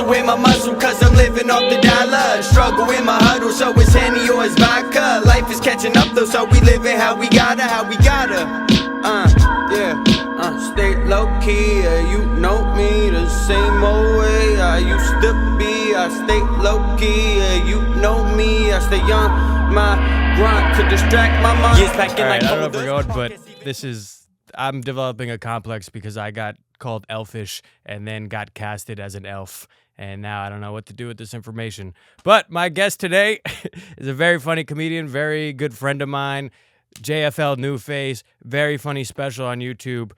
Hustle with my muscle cause I'm living off the dollar. Struggle in my huddle so it's Henny or it's vodka. Life is catching up though so we living how we gotta. Stay low key, you know me the same old way I used to be. I stay low key, you know me. I stay on my grind to distract my mind. Yes, back in like I don't know if we're going, but I'm developing a complex because I got called elfish and then got casted as an elf. And now I don't know what to do with this information. But my guest today is a very funny comedian, very good friend of mine, JFL New Face, very funny special on YouTube.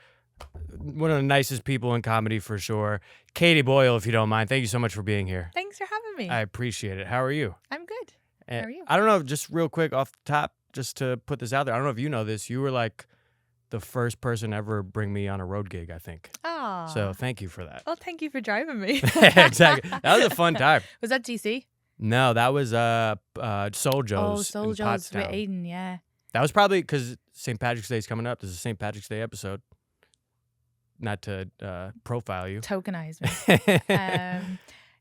One of the nicest people in comedy for sure. Katie Boyle, if you don't mind. Thank you so much for being here. Thanks for having me. I appreciate it. How are you? I'm good. How are you? I don't know, just real quick off the top, just to put this out there. I don't know if you know this. You were like the first person ever bring me on a road gig, I think. Oh. So thank you for that. Well, thank you for driving me. Exactly. That was a fun time. Was that DC? No, that was Soul Joe's. Oh, Soul in Joe's with Pottstown. Aiden, yeah. That was probably because St. Patrick's Day is coming up. This is a St. Patrick's Day episode. Not to profile you. Tokenize me.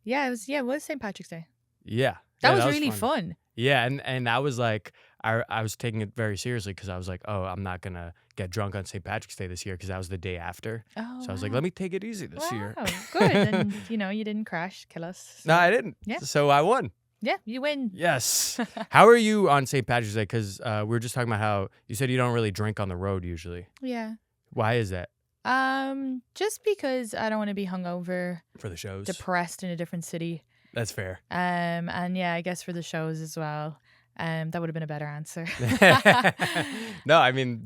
It was St. Patrick's Day. Yeah. That was really fun. Yeah, and I was like, I was taking it very seriously because I was like, oh, I'm not going to get drunk on St. Patrick's Day this year because that was the day after. Oh, so I was like, let me take it easy this year. Good. And, you didn't crash, kill us. So. No, I didn't. Yeah. So I won. Yeah, you win. Yes. How are you on St. Patrick's Day? Because we were just talking about how you said you don't really drink on the road usually. Yeah. Why is that? Just because I don't want to be hungover. For the shows? Depressed in a different city. That's fair. And yeah, I guess for the shows as well. That would have been a better answer. No, I mean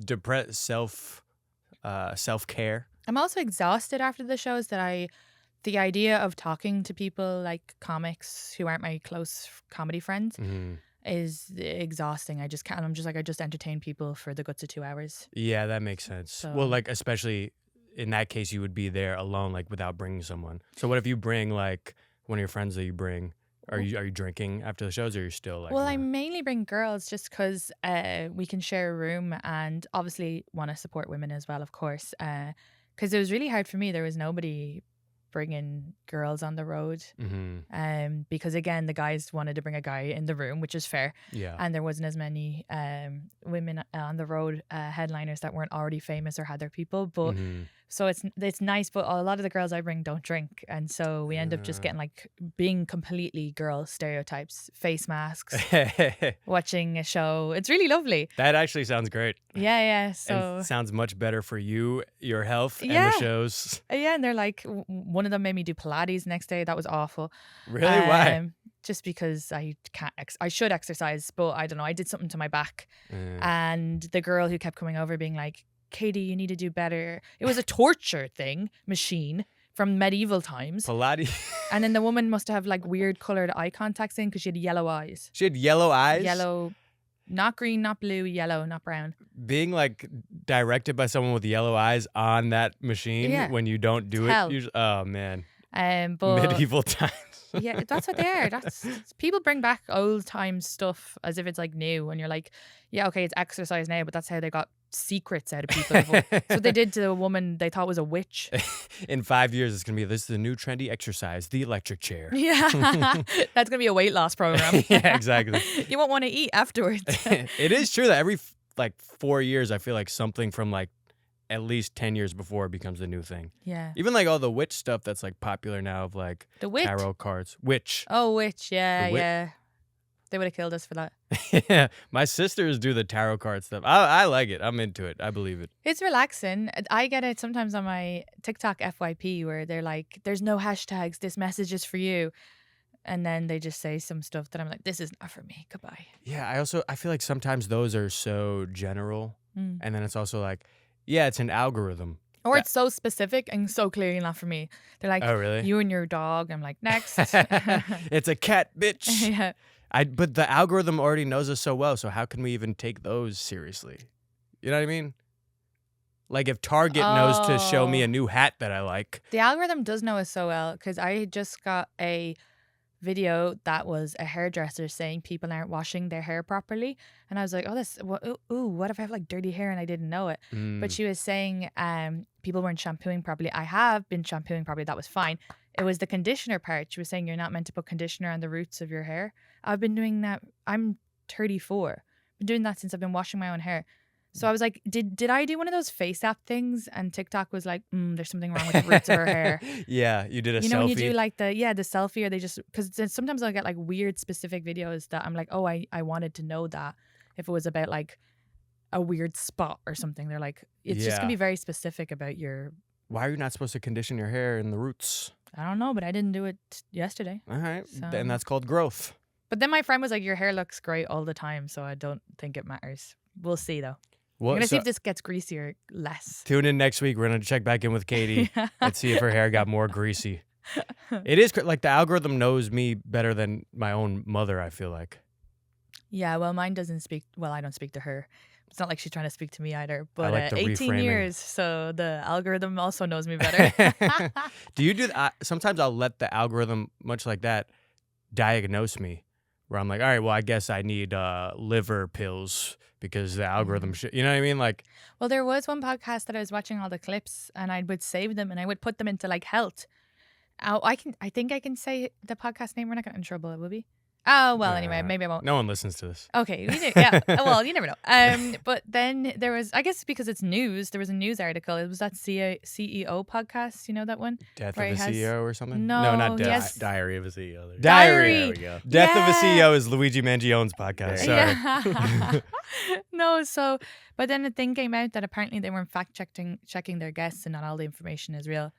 self-care. I'm also exhausted after the shows the idea of talking to people like comics who aren't my close comedy friends is exhausting. I just can't. I'm just like, I just entertain people for the guts of 2 hours. Yeah, that makes sense. So. Well, like especially in that case, you would be there alone, like without bringing someone. So what if you bring like one of your friends that you bring? Are you drinking after the shows, or are you still like? Well, I mainly bring girls just because we can share a room, and obviously want to support women as well, of course. Because it was really hard for me. There was nobody bringing girls on the road. Because again, the guys wanted to bring a guy in the room, which is fair. Yeah. And there wasn't as many women on the road headliners that weren't already famous or had their people. But so it's nice, but a lot of the girls I bring don't drink, and so we end up just getting like being completely girl stereotypes, face masks, watching a show. It's really lovely. That actually sounds great. Yeah. So and sounds much better for you, your health, and the shows. Yeah, and they're like, one of them made me do Pilates the next day. That was awful. Really? Why? Just because I can't. I should exercise, but I don't know. I did something to my back, and the girl who kept coming over being like, Katie, you need to do better. It was a torture machine from medieval times. Pilates. And then the woman must have like weird colored eye contacts in because she had yellow eyes. She had yellow eyes? Yellow, not green, not blue, yellow, not brown. Being like directed by someone with yellow eyes on that machine when you don't do it. Usually, oh man. But medieval times. Yeah, that's what they are. People bring back old time stuff as if it's like new, and you're like, yeah, okay, it's exercise now, but that's how they got secrets out of people. So they did to a woman they thought was a witch. In 5 years, it's gonna be this is the new trendy exercise, the electric chair. Yeah, that's gonna be a weight loss program. Yeah, exactly. You won't want to eat afterwards. It is true that every like 4 years, I feel like something from like at least 10 years before it becomes the new thing. Yeah. Even like all the witch stuff that's like popular now of like the witch? tarot cards. Witch. Oh, witch. Yeah. They would have killed us for that. Yeah. My sisters do the tarot card stuff. I like it. I'm into it. I believe it. It's relaxing. I get it sometimes on my TikTok FYP where they're like, there's no hashtags. This message is for you. And then they just say some stuff that I'm like, this is not for me. Goodbye. Yeah. I feel like sometimes those are so general. And then it's also like, yeah, it's an algorithm. Or it's so specific and so clearly not for me. They're like, oh, really? You and your dog. I'm like, next. It's a cat, bitch. Yeah. But the algorithm already knows us so well, so how can we even take those seriously? You know what I mean? Like if Target knows to show me a new hat that I like. The algorithm does know us so well because I just got a video that was a hairdresser saying people aren't washing their hair properly, and I was like, what if I have like dirty hair and I didn't know it? But she was saying people weren't shampooing properly. I have been shampooing properly, that was fine. it was the conditioner part. She was saying you're not meant to put conditioner on the roots of your hair. I've been doing that. I'm 34. Been doing that since I've been washing my own hair. So I was like, did I do one of those face app things? And TikTok was like, there's something wrong with the roots of her hair. Yeah, you did a selfie. You know when you do like the selfie, or they just, because sometimes I'll get like weird specific videos that I'm like, oh, I wanted to know that if it was about like a weird spot or something. They're like, it's just gonna be very specific about your. Why are you not supposed to condition your hair in the roots? I don't know, but I didn't do it yesterday. All right, So. and that's called growth. But then my friend was like, your hair looks great all the time, so I don't think it matters. We'll see though. Well, I'm going to see if this gets greasier less. Tune in next week. We're going to check back in with Katie and see if her hair got more greasy. It is like the algorithm knows me better than my own mother, I feel like. Yeah, well, mine doesn't speak. Well, I don't speak to her. It's not like she's trying to speak to me either. But like the 18 reframing. years, so the algorithm also knows me better. Do you do that? Sometimes I'll let the algorithm, much like that, diagnose me. Where I'm like, all right, well, I guess I need liver pills because the algorithm you know what I mean? Like, well, there was one podcast that I was watching all the clips, and I would save them and I would put them into like health. I think I can say the podcast name. We're not getting in trouble, will we? Oh, well, anyway, maybe I won't. No one listens to this. Okay, yeah. Well, you never know. But then there was, I guess because it's news, there was a news article. It was that CEO podcast. You know that one? Death Where of a he CEO or something? No, not he Death. has- Diary of a CEO. Diary. There we go. Death of a Yeah. CEO is Luigi Mangione's podcast. Sorry. Yeah. No, so, but then the thing came out that apparently they weren't fact checking their guests, and not all the information is real.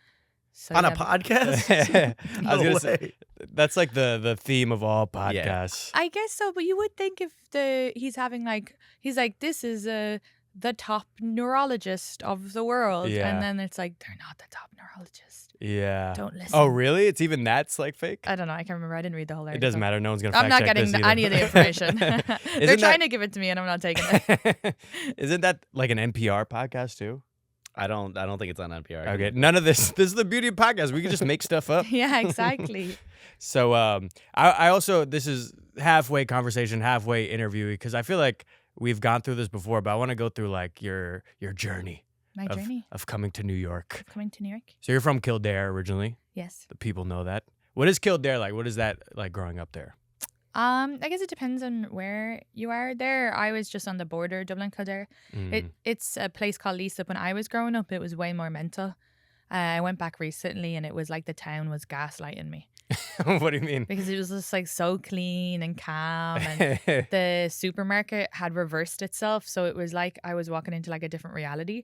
So On a yeah, I podcast? was No gonna say, way. that's like the theme of all podcasts. I guess so, but you would think if he's like, this is the top neurologist of the world, Yeah. and then it's like, they're not the top neurologist. Yeah. Don't listen. Oh, really? It's even that's like fake? I don't know. I can't remember. I didn't read the whole article. It doesn't matter. No one's gonna. I'm fact not check getting this any of the information. They're trying to give it to me, and I'm not taking it. Isn't that like an NPR podcast too? I don't think it's on NPR. Okay, none of this. This is the beauty of podcasts. We can just make stuff up. Yeah, exactly. So I also, this is halfway conversation, halfway interview, because I feel like we've gone through this before, but I want to go through like your journey. My journey Of coming to New York. coming to New York. So you're from Kildare originally. Yes. The people know that. What is Kildare like? What is that like growing up there? I guess it depends on where you are there. I was just on the border, Dublin, Kildare. It's a place called Lisa. When I was growing up, it was way more mental. I went back recently, and it was like the town was gaslighting me. What do you mean? Because it was just like so clean and calm, and the supermarket had reversed itself. So it was like I was walking into like a different reality.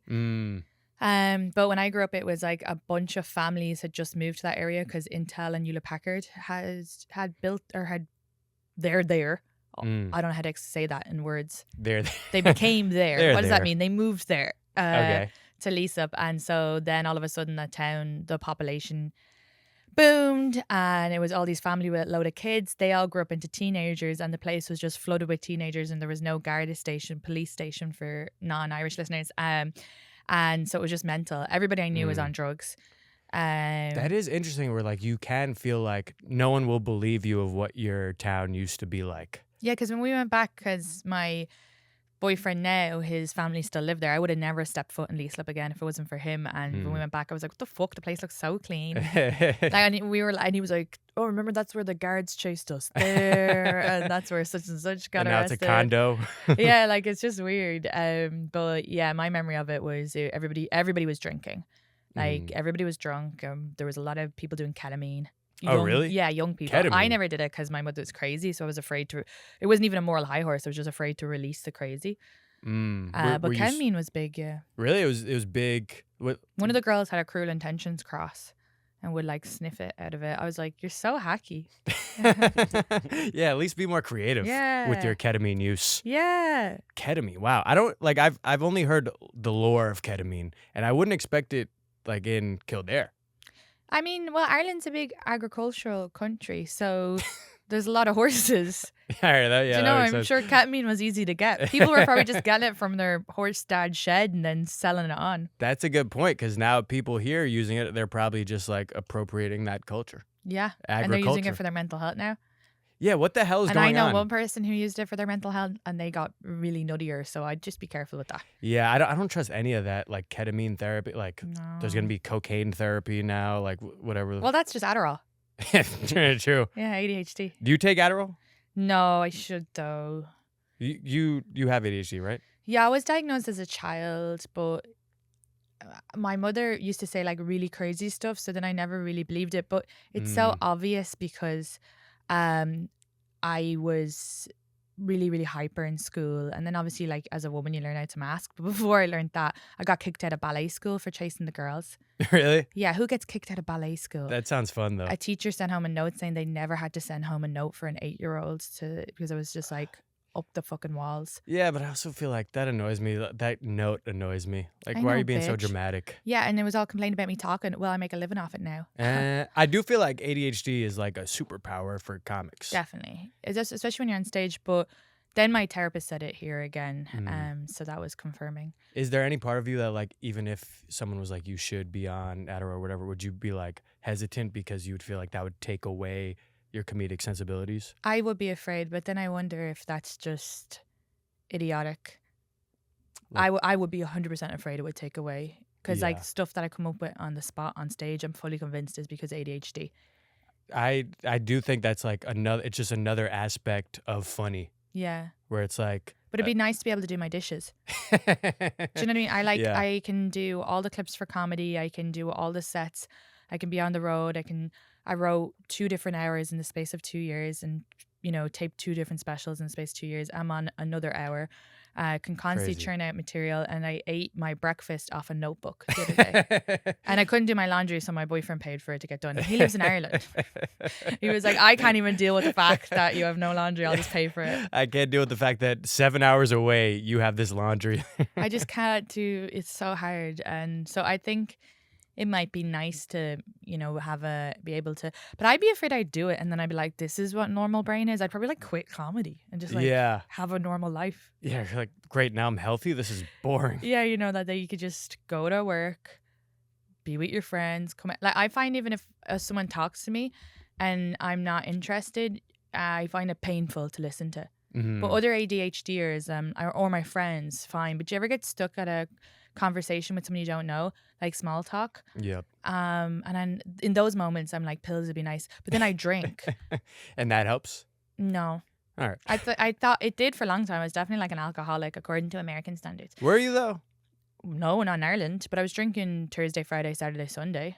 But when I grew up, it was like a bunch of families had just moved to that area because Intel and Hewlett Packard had built or had they're there. I don't know how to say that in words. They became there. They're What does there. that mean? They moved there Okay. to Lisa. And so then all of a sudden the town, the population boomed, and it was all these family with a load of kids. They all grew up into teenagers, and the place was just flooded with teenagers, and there was no Garda station, police station for non-Irish listeners. And so it was just mental. Everybody I knew was on drugs. That is interesting where like you can feel like no one will believe you of what your town used to be like. Yeah, because when we went back, because my boyfriend now, his family still lived there, I would have never stepped foot in Leaslip again if it wasn't for him. And when we went back, I was like, what the fuck? The place looks so clean. And he was like, oh, remember that's where the guards chased us there, and that's where such and such got And now arrested. it's a condo. Yeah, like it's just weird. But yeah, my memory of it was everybody was drinking. Like everybody was drunk. There was a lot of people doing ketamine. Oh, really? Yeah, young people. I Ketamine? never did it because my mother was crazy, so I was afraid to. It wasn't even a moral high horse. I was just afraid to release the crazy. But Were you ketamine was big. Yeah. really? It was big. What? One of the girls had a Cruel Intentions cross and would like sniff it out of it. I was like, you're so hacky. Yeah, at least be more creative with Yeah. your ketamine use. Yeah. Ketamine. Wow. I don't like I've only heard the lore of ketamine, and I wouldn't expect it like in Kildare. I mean, well, Ireland's a big agricultural country, so there's a lot of horses. All right, that, yeah, Do you that know, makes I'm sense. sure ketamine was easy to get. People were probably just getting it from their horse dad's shed and then selling it on. That's a good point because now people here using it, they're probably just like appropriating that culture. Yeah. And they're using Agriculture. it for their mental health now. Yeah, what the hell is And I going know on? one person who used it for their mental health and they got really nuttier. So I'd just be careful with that. Yeah, I don't trust any of that, like ketamine therapy. Like, there's gonna No. be cocaine therapy now, like whatever. Well, that's just Adderall. True. Yeah, ADHD. Do you take Adderall? No, I should though. You have ADHD, right? Yeah, I was diagnosed as a child, but my mother used to say like really crazy stuff, so then I never really believed it. But it's so obvious because I was really, really hyper in school. And then obviously like as a woman you learn how to mask. But before I learned that, I got kicked out of ballet school for chasing the girls. Really? Yeah, who gets kicked out of ballet school? That sounds fun though. A teacher sent home a note saying they never had to send home a note for an 8-year-old because I was just like up the fucking walls. Yeah, but I also feel like that annoys me. That note annoys me. Like, I why are know, you being so bitch. dramatic? Yeah, and it was all complaining about me talking. Well, I make a living off it now. I do feel like ADHD is like a superpower for comics. Definitely. It's just, especially when you're on stage. But then my therapist said it here again. So that was confirming. Is there any part of you that, like, even if someone was like, you should be on Adderall or whatever, would you be like hesitant because you would feel like that would take away your comedic sensibilities? I would be afraid, but then I wonder if that's just idiotic. Like- I would be 100% afraid it would take away. Because Yeah. like stuff that I come up with on the spot on stage, I'm fully convinced is because ADHD. I do think that's like it's just another aspect of funny Yeah. where it's like, But it'd be nice to be able to do my dishes. Do you know what I mean? Yeah. I can do all the clips for comedy. I can do all the sets. I can be on the road. I wrote 2 different hours in the space of 2 years and, taped 2 different specials in the space of 2 years. I'm on another hour. I can constantly Crazy. churn out material, and I ate my breakfast off a notebook the other day. And I couldn't do my laundry, so my boyfriend paid for it to get done. He lives in Ireland. He was like, I can't even deal with the fact that you have no laundry. I'll just pay for it. I can't deal with the fact that 7 hours away you have this laundry. I just can't do. It's so hard, and so I think it might be nice to, be able to. But I'd be afraid I'd do it, and then I'd be like, "This is what normal brain is." I'd probably like quit comedy and just like Yeah. have a normal life. Yeah, you're like, great, now I'm healthy. This is boring. Yeah, that you could just go to work, be with your friends, come out. Like I find even if someone talks to me and I'm not interested, I find it painful to listen to. Mhm. But other ADHDers, or my friends, fine. But do you ever get stuck at a conversation with someone you don't know, like small talk? Yep. And then in those moments, I'm like, pills would be nice. But then I drink. And that helps. No, All right. I thought it did for a long time. I was definitely like an alcoholic according to American standards. Were you though? No, not in Ireland, but I was drinking Thursday, Friday, Saturday, Sunday.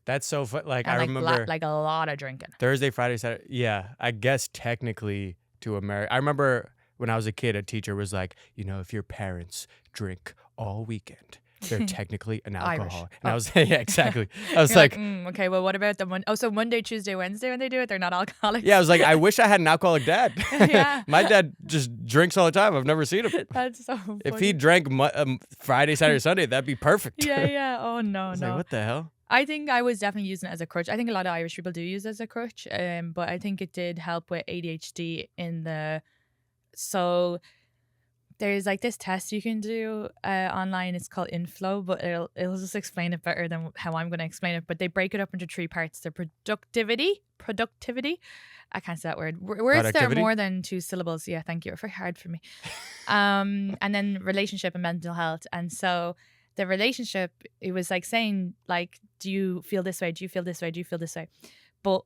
That's so fun. Like, And I remember like a lot of drinking. Thursday, Friday, Saturday. Yeah, I guess technically to America. I remember when I was a kid, a teacher was like, if your parents drink all weekend, they're technically an Irish. alcoholic. And Oh. I was, yeah, exactly. I was You're like, okay, well, what about the so Monday, Tuesday, Wednesday when they do it, they're not alcoholics? yeah, I was like, I wish I had an alcoholic dad. Yeah. My dad just drinks all the time. I've never seen him. That's so funny. If he drank Friday, Saturday, Sunday, that'd be perfect. Yeah. Oh, no, I was no. like, what the hell? I think I was definitely using it as a crutch. I think a lot of Irish people do use it as a crutch, but I think it did help with ADHD so there's like this test you can do online. It's called Inflow, but it'll just explain it better than how I'm going to explain it. But they break it up into 3 parts: the productivity. I can't say that word. Words that are Productivity? more than 2 syllables. Yeah, thank you. Very hard for me. And then relationship and mental health. And so the relationship, it was like saying like, do you feel this way? Do you feel this way? Do you feel this way? But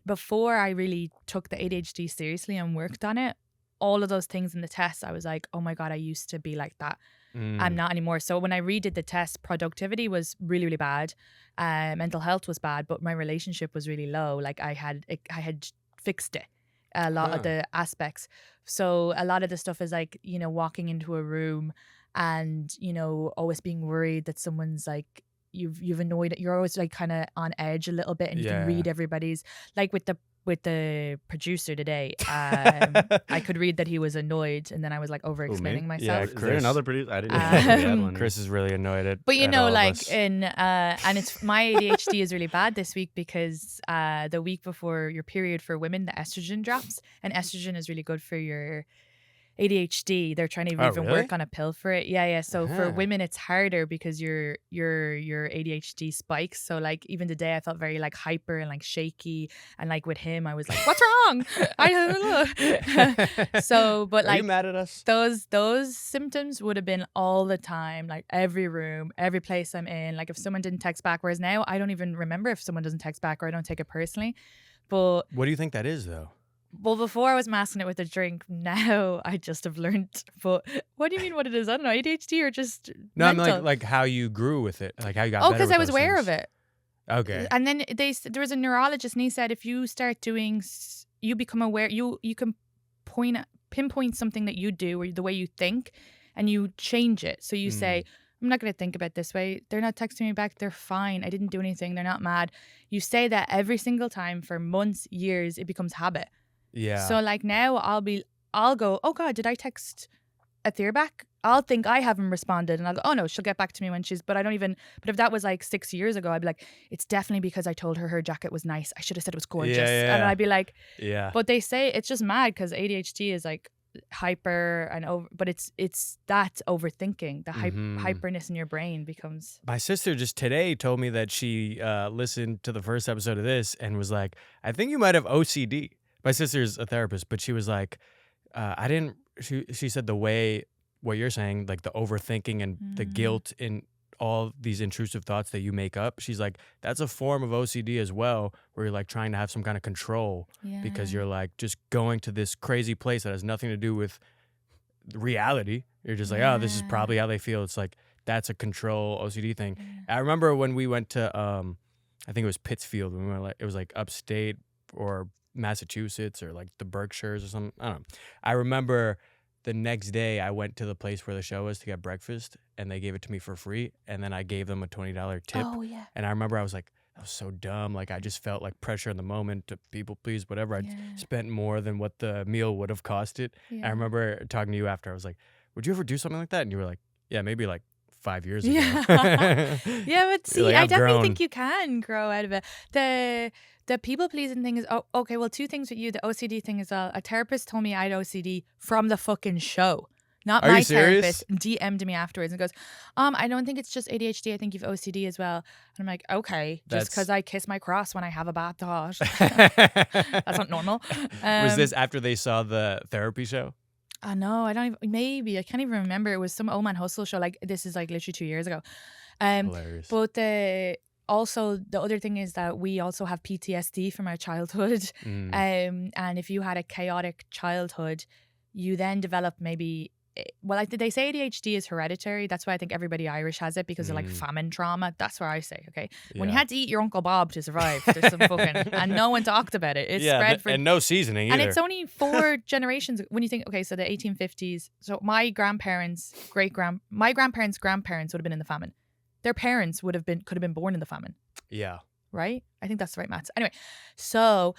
before I really took the ADHD seriously and worked on it, all of those things in the test, I was like, oh my God, I used to be like that. I'm not anymore. So when I redid the test, productivity was really, really bad. Mental health was bad, but my relationship was really low. Like I had fixed it, a lot of the aspects. So a lot of the stuff is like, walking into a room and, always being worried that someone's like, you've annoyed it. You're always like kind of on edge a little bit, and you Yeah. can read everybody's, like with the producer today, I could read that he was annoyed, and then I was like over explaining me? myself. Yeah, Is there Chris. another producer? I didn't know we had one. Chris is really annoyed at But at all of like us. and it's my ADHD is really bad this week because the week before your period for women, the estrogen drops, and estrogen is really good for your ADHD. They're trying to Oh, even really? work on a pill for it. Yeah. So for Uh-huh. women, it's harder because your ADHD spikes. So like even today, I felt very like hyper and like shaky. And like with him, I was like, "What's wrong?" I don't know. So, but Are you like mad at us? those symptoms would have been all the time, like every room, every place I'm in. Like if someone didn't text back, whereas now I don't even remember if someone doesn't text back or I don't take it personally. But What do you think that is, though? well, before I was masking it with a drink. Now I just have learned. But what do you mean? What it is? I don't know. ADHD or just No, mental? I'm like how you grew with it, like how you got Oh, better because with I was those aware things. of it. Okay. And then there was a neurologist, and he said if you start doing, you become aware. You can pinpoint something that you do or the way you think, and you change it. So you say, I'm not going to think about this way. They're not texting me back. They're fine. I didn't do anything. They're not mad. You say that every single time for months, years. It becomes habit. Yeah. So like now I'll go, oh God, did I text Athir back? I'll think I haven't responded and I'll go, oh no, she'll get back to me but if that was like 6 years ago, I'd be like, it's definitely because I told her jacket was nice. I should have said it was gorgeous. Yeah. And I'd be like, yeah. but they say it's just mad because ADHD is like hyper and over, but it's that overthinking, the hyperness in your brain becomes. My sister just today told me that she listened to the first episode of this and was like, I think you might have OCD. My sister's a therapist, but she was like, she said the way, what you're saying, like the overthinking and the guilt in all these intrusive thoughts that you make up, she's like, that's a form of OCD as well, where you're like trying to have some kind of control because you're like just going to this crazy place that has nothing to do with reality. You're just like, oh, this is probably how they feel. It's like, that's a control OCD thing. I remember when we went to, I think it was Pittsfield, when we went, like, it was like upstate or Massachusetts or like the Berkshires or something. I don't know. I remember the next day I went to the place where the show was to get breakfast and they gave it to me for free. And then I gave them a $20 tip. Oh yeah. And I remember I was like, that was so dumb. Like I just felt like pressure in the moment to people please, whatever. I spent more than what the meal would have costed. I remember talking to you after. I was like, would you ever do something like that? And you were like, yeah, maybe like 5 years ago. Yeah, but see, like, I I've definitely grown. think you can grow out of it. The people pleasing thing is okay. Well, two things with you. The OCD thing as well. A therapist told me I had OCD from the fucking show. Not Are my you serious? therapist DM'd me afterwards and goes, I don't think it's just ADHD. I think you've OCD as well. And I'm like, okay, just because I kiss my cross when I have a bad thought. That's not normal. Was this after they saw the therapy show? No, I don't even, maybe, I can't even remember. It was some Old Man Hustle show. Like this is like literally 2 years ago. Hilarious. But also the other thing is that we also have PTSD from our childhood. And if you had a chaotic childhood, you then develop maybe, well, they say ADHD is hereditary. That's why I think everybody Irish has it, because of like famine trauma. That's what I say. Okay, when you had to eat your Uncle Bob to survive, there's some fucking, and no one talked about it. It's spread for, and no seasoning either. and it's only 4 generations. When you think, okay, so the 1850s. So my grandparents' my grandparents' grandparents would have been in the famine. Their parents could have been born in the famine. Yeah. Right? I think that's the right maths. Anyway, so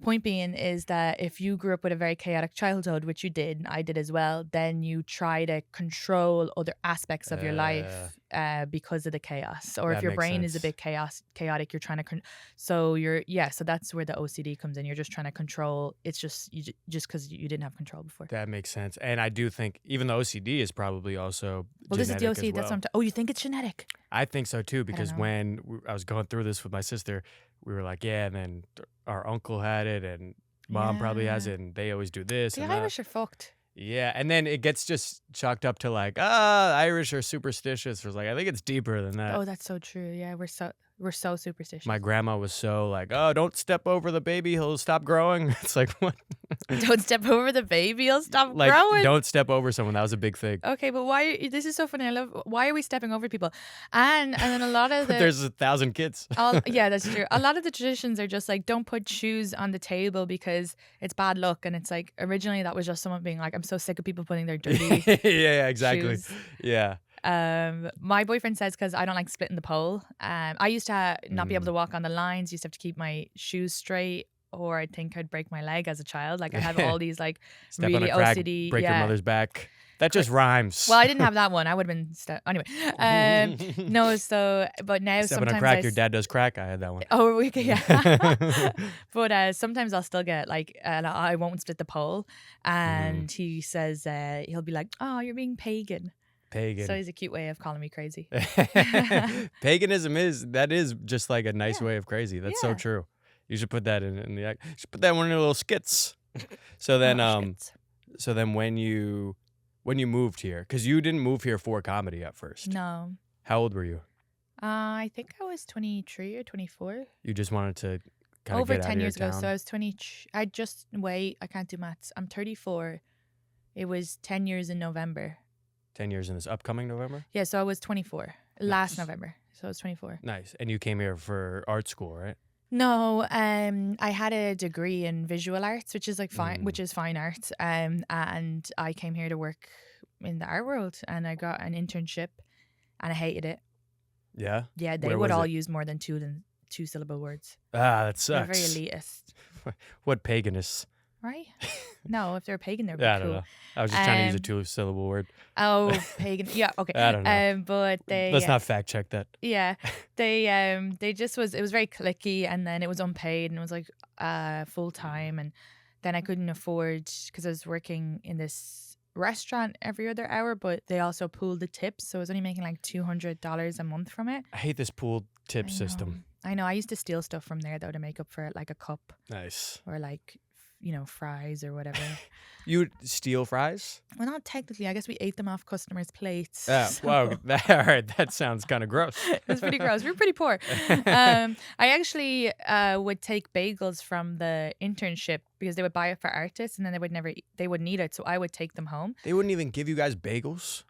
point being is that if you grew up with a very chaotic childhood, which you did, and I did as well, then you try to control other aspects of your life because of the chaos. Or if That your makes brain is a sense. bit chaotic, you're trying to so that's where the OCD comes in. You're just trying to control. It's just because you didn't have control before. That makes sense. And I do think even the OCD is probably also Well, this is the genetic OCD. as That's well. what I'm. You think it's genetic? I think so too, because know. when I was going through this with my sister, we were like, yeah, and then our uncle had it and mom probably has it and they always do this The and that. Irish are fucked. Yeah, and then it gets just chalked up to like, Irish are superstitious. It's like, I think it's deeper than that. Oh, that's so true. Yeah, we're so superstitious. My grandma was so like, oh, don't step over the baby, he'll stop growing. It's like, what? Don't step over the baby, he'll stop Like, growing. don't step over someone. That was a big thing. Okay, but why? This is so funny. Why are we stepping over people? And then a lot of the There's 1,000 kids. yeah, that's true. A lot of the traditions are just like, don't put shoes on the table because it's bad luck. And it's like, originally that was just someone being like, I'm so sick of people putting their dirty yeah, exactly. shoes. Yeah. My boyfriend says because I don't like splitting the pole. I used to not be able to walk on the lines. Used to have to keep my shoes straight. or I think I'd break my leg as a child. Like I have all these like Step really on a crack, OCD. break your mother's back. That just rhymes. Well, I didn't have that one. I would have been anyway. No, so but now Step on a sometimes crack, your dad does crack. I had that one. Oh, yeah. But sometimes I'll still get like, I won't split the pole, and he says he'll be like, "Oh, you're being pagan." Pagan. So he's a cute way of calling me crazy. Paganism is just like a nice way of crazy. That's so Yeah. true. You should put that in the act. You should put that one in little skits. So then Shit. so then when you moved here, because you didn't move here for comedy at first. No. How old were you? I think I was 23 or 24. You just wanted to kind of Over get out 10 of years your ago. town? So I was 20. I can't do maths. I'm 34. It was 10 years in November. 10 years in this upcoming November? Yeah, so I was 24 last Nice. November. So I was 24. Nice. And you came here for art school, right? No, I had a degree in visual arts, which is like fine, Mm. which is fine arts. And I came here to work in the art world, and I got an internship, and I hated it. Yeah? Yeah, they Where would was all it? use more than two syllable words. Ah, that They're very sucks. elitist, What paganists? right? No, if they're pagan, they're Yeah, I cool. don't know. I was just trying to use a Um, two-syllable word. Oh, pagan. Yeah, okay. I don't know. But they Let's not fact check that. yeah, they just was, it was very clicky, and then it was unpaid, and it was like full time, and then I couldn't afford, because I was working in this restaurant every other hour, but they also pooled the tips, so I was only making like $200 a month from it. I hate this pooled tip I system. know. I know. I used to steal stuff from there though to make up for it, like a cup Nice. or like fries or whatever. You would steal fries? Well, not technically. I guess we ate them off customers' plates. Yeah. so- Wow. All right. That sounds kind of gross. It was pretty gross. We were pretty poor. I actually would take bagels from the internship because they would buy it for artists, and then they wouldn't eat it. So I would take them home. They wouldn't even give you guys bagels?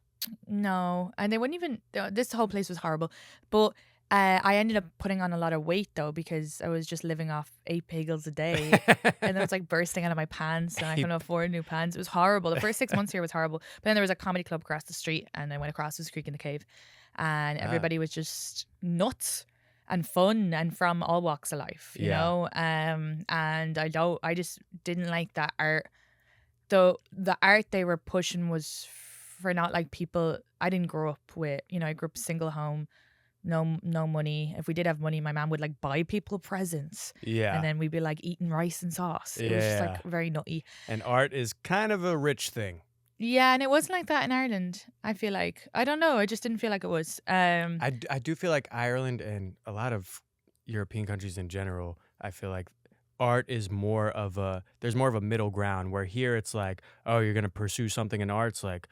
No, and they wouldn't even. This whole place was horrible. But I ended up putting on a lot of weight though, because I was just living off 8 bagels a day, and I was like bursting out of my pants, and I couldn't afford new pants. It was horrible. The first 6 months here was horrible. But then there was a comedy club across the street, and I went across this creek in the cave, and everybody was just nuts and fun and from all walks of life, you Yeah. know. And I just didn't like that art. The art they were pushing was for not like people. I didn't grow up with, I grew up single home, no money. If we did have money, my mom would like buy people presents, Yeah. and then we'd be like eating rice and sauce. It was just like Yeah. very nutty. And art is kind of a rich thing. Yeah, and it wasn't like that in Ireland. I feel like, I don't know, I just didn't feel like it was. I do feel like Ireland and a lot of European countries in general, I feel like art is there's more of a middle ground, where here it's like, oh, you're going to pursue something in arts, like,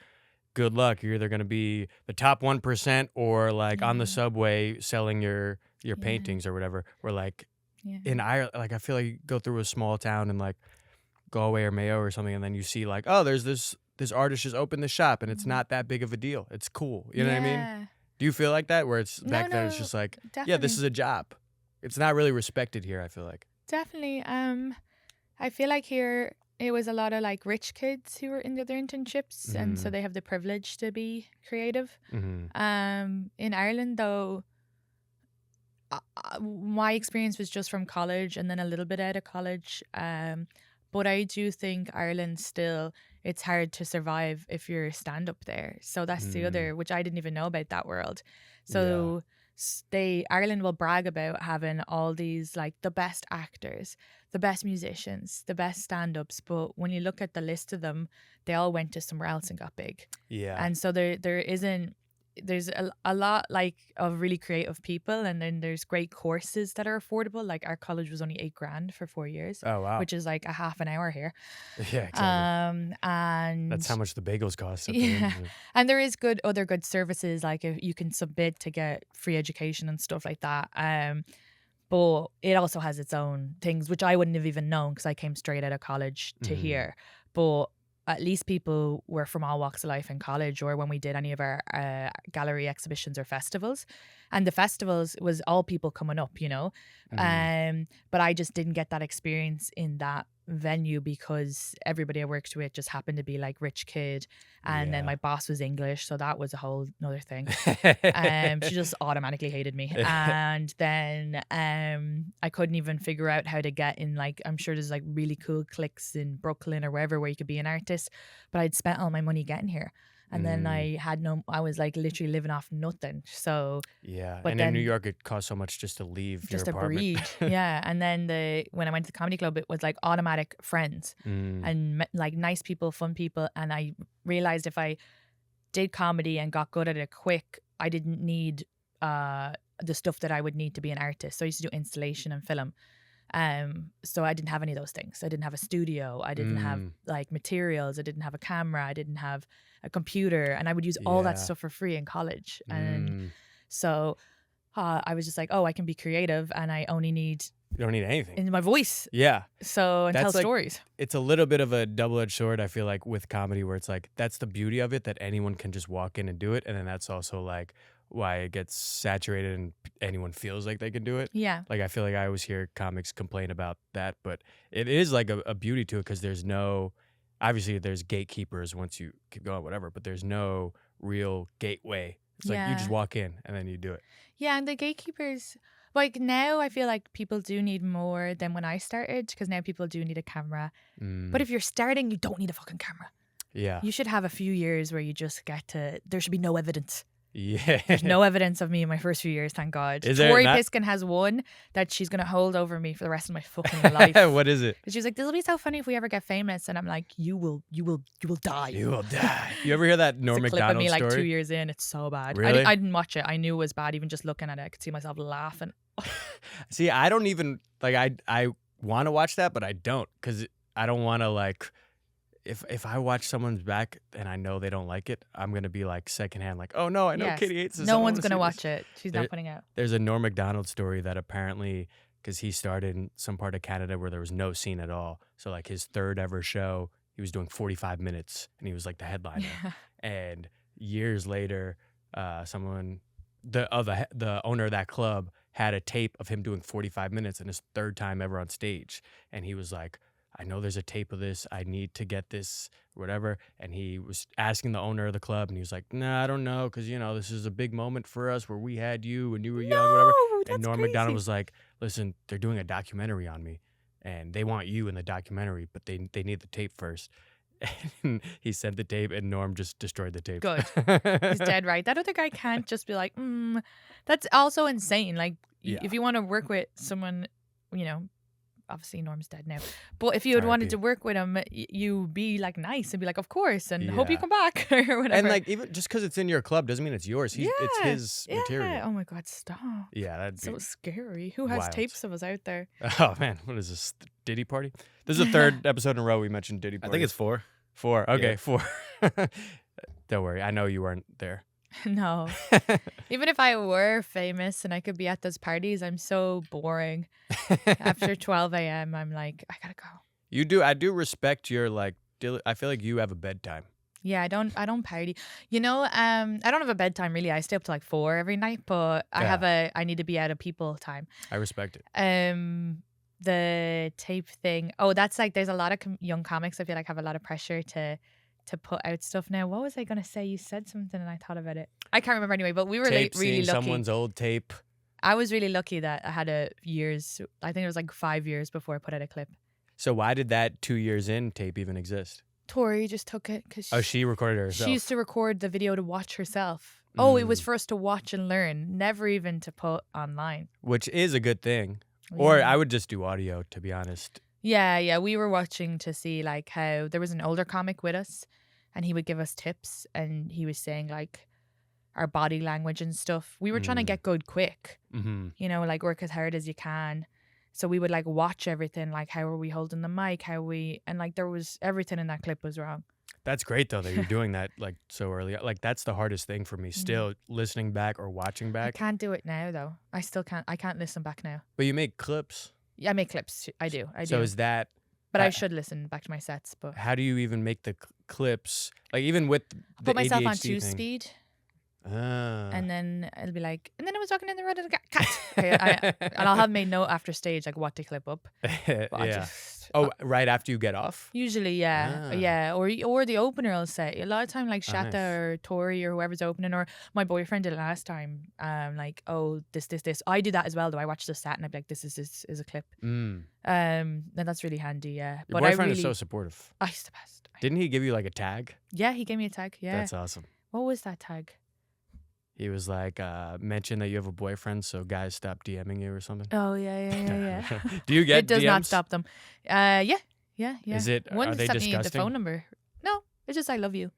good luck. You're either going to be the top 1% or like on the Yeah. subway selling your Yeah. paintings or whatever. Or like Yeah. in Ireland, like I feel like you go through a small town in like Galway or Mayo or something, and then you see like, oh, there's this artist just opened the shop, and it's not that big of a deal. It's cool. You know what I mean? Yeah, Do you feel like that, where it's No, back then it's no, just like, yeah, definitely. this is a job. It's not really respected here, I feel like. Definitely. I feel like here it was a lot of like rich kids who were in the other internships, and so Mhm. they have the privilege to be creative. Mm-hmm. In Ireland, though, my experience was just from college and then a little bit out of college. But I do think Ireland still, it's hard to survive if you're a stand-up there. So that's the other, which I didn't even know about that world. So Ireland will brag about having all these like the best actors, the best musicians, the best stand-ups. But when you look at the list of them, they all went to somewhere else and got big. Yeah. And so there's a lot like of really creative people, and then there's great courses that are affordable. Like our college was only $8,000 for 4 years, Oh, wow. which is like a half an hour here. Yeah, exactly. And That's how much the bagels cost. At the Yeah. end. and there is other good services, like if you can submit to get free education and stuff like that. But it also has its own things, which I wouldn't have even known because I came straight out of college to Mhm. here. But at least people were from all walks of life in college, or when we did any of our gallery exhibitions or festivals. And the festivals was all people coming up, you know. Mhm. But I just didn't get that experience in that venue because everybody I worked with just happened to be like rich kid, and then my boss was English, so that was a whole another thing. She just automatically hated me, and then I couldn't even figure out how to get in. Like, I'm sure there's like really cool cliques in Brooklyn or wherever where you could be an artist, but I'd spent all my money getting here. And then I was like literally living off nothing. So yeah, but and then, in New York, it costs so much just to leave just your to apartment. breed. Yeah, and then when I went to the comedy club, it was like automatic friends and like nice people, fun people. And I realized if I did comedy and got good at it quick, I didn't need the stuff that I would need to be an artist. So I used to do installation and film. So I didn't have any of those things. I didn't have a studio. I didn't have like materials. I didn't have a camera. I didn't have a computer, and I would use all that stuff for free in college. And so I was just like, oh, I can be creative, and I only need You don't need anything. in my voice. Yeah. So and tell That's like- stories. It's a little bit of a double-edged sword, I feel like, with comedy, where it's like, that's the beauty of it, that anyone can just walk in and do it. And then that's also like why it gets saturated and anyone feels like they can do it. Yeah. Like, I feel like I always hear comics complain about that, but it is like a beauty to it, because there's no, obviously there's gatekeepers once you keep going, whatever, but there's no real gateway. It's like you just walk in and then you do it. Yeah, and the gatekeepers, like now I feel like people do need more than when I started, because now people do need a camera. But if you're starting, you don't need a fucking camera. Yeah. You should have a few years where you just get to, there should be no evidence. Yeah. There's no evidence of me in my first few years, thank God. Is there Tori not? Piskin has one that she's going to hold over me for the rest of my fucking life. What is it? She was like, this will be so funny if we ever get famous. And I'm like, you will die. You will die. You ever hear that Norm It's a clip of Macdonald me like story? 2 years in. It's so bad. Really? I didn't watch it. I knew it was bad. Even just looking at it, I could see myself laughing. See, I don't even, like, I want to watch that, but I don't, because I don't want to, like, if I watch someone's back and I know they don't like it, I'm going to be like secondhand, like, oh no, I know Yes. Katie hates this. No one's going to watch it. She's There- not putting out. There's a Norm Macdonald story that apparently, because he started in some part of Canada where there was no scene at all. So like his third ever show, he was doing 45 minutes and he was like the headliner. And years later, someone, the owner of that club had a tape of him doing 45 minutes and his third time ever on stage. And he was like, I know there's a tape of this. I need to get this, whatever. And he was asking the owner of the club, and he was like, nah, I don't know, because, you know, this is a big moment for us where we had you when you were young, whatever. That's And Norm crazy. Macdonald was like, listen, they're doing a documentary on me, and they want you in the documentary, but they need the tape first. And he sent the tape, and Norm just destroyed the tape. Good. He's dead right. That other guy can't just be like, that's also insane. Like, Yeah. if you want to work with someone, you know, obviously Norm's dead now, but if you had wanted R.I.P. to work with him, you be like nice and be like, of course, and hope you Yeah. come back or whatever. And like, even just because it's in your club doesn't mean it's yours. It's Yeah, his material. Oh my God, stop. Yeah, that'd So be. scary. Who has wild. tapes of us out there? Oh man, what is this? Diddy Party? This is the third episode in a row we mentioned Diddy I Party. think it's 4. 4. Okay, Yeah. 4. Don't worry, I know you weren't there. No. Even if I were famous and I could be at those parties, I'm so boring. After 12 a.m., I'm like, I gotta go. I do respect your like. I feel like you have a bedtime. Yeah, I don't party. You know, I don't have a bedtime really. I stay up to like 4 every night, but I need to be out of people time. I respect it. The tape thing. Oh, that's like, there's a lot of young comics I feel like have a lot of pressure to put out stuff now. What was I gonna say? You said something and I thought about it. I can't remember anyway. But we were Tape, really seeing lucky. someone's old tape. I was really lucky that I had I think it was like 5 years before I put out a clip. So why did that 2 years in tape even exist? Tori just took it because Oh, she recorded it herself. she used to record the video to watch herself. Oh, it was Mm. for us to watch and learn, never even to put online. Which is a good thing. Or Yeah. I would just do audio, to be honest. Yeah, we were watching to see like how there was an older comic with us, and he would give us tips, and he was saying like our body language and stuff. We were trying to get good quick, Mm-hmm. you know, like work as hard as you can. So we would like watch everything, like how are we holding the mic, and like there was everything in that clip was wrong. That's great though that you're doing that like so early. Like that's the hardest thing for me. Still listening back or watching I back. can't do it now though. I still can't. I can't listen back now. But you make clips. Yeah, I make clips. I do. So is that? But I uh, should listen back to my sets. But How do you even make the clips? Like even with I the put myself on ADHD 2 thing? speed, Ah. and then it'll be like, and then I was walking in the road and a cat. Okay, and I'll have made note after stage like what to clip up. But I yeah. just Oh, right after you get off? Usually, yeah, Ah. yeah, or the opener will say a lot of time, like Oh, Shatta nice. or Tori or whoever's opening, or my boyfriend did it last time. Like, oh, this. I do that as well, though. I watch the set and I'm like, this is a clip. Mm. And that's really handy, yeah. Your But boyfriend I really, is so supportive. oh, he's the best. Didn't he give you like a tag? Yeah, he gave me a tag. Yeah, That's awesome. what was that tag? He was like, mention that you have a boyfriend, so guys stop DMing you or something. Oh yeah. Do you get It does DMs? not stop them. Yeah. Is it? One Are they sent me the disgusting? phone number. No, it's just I love you,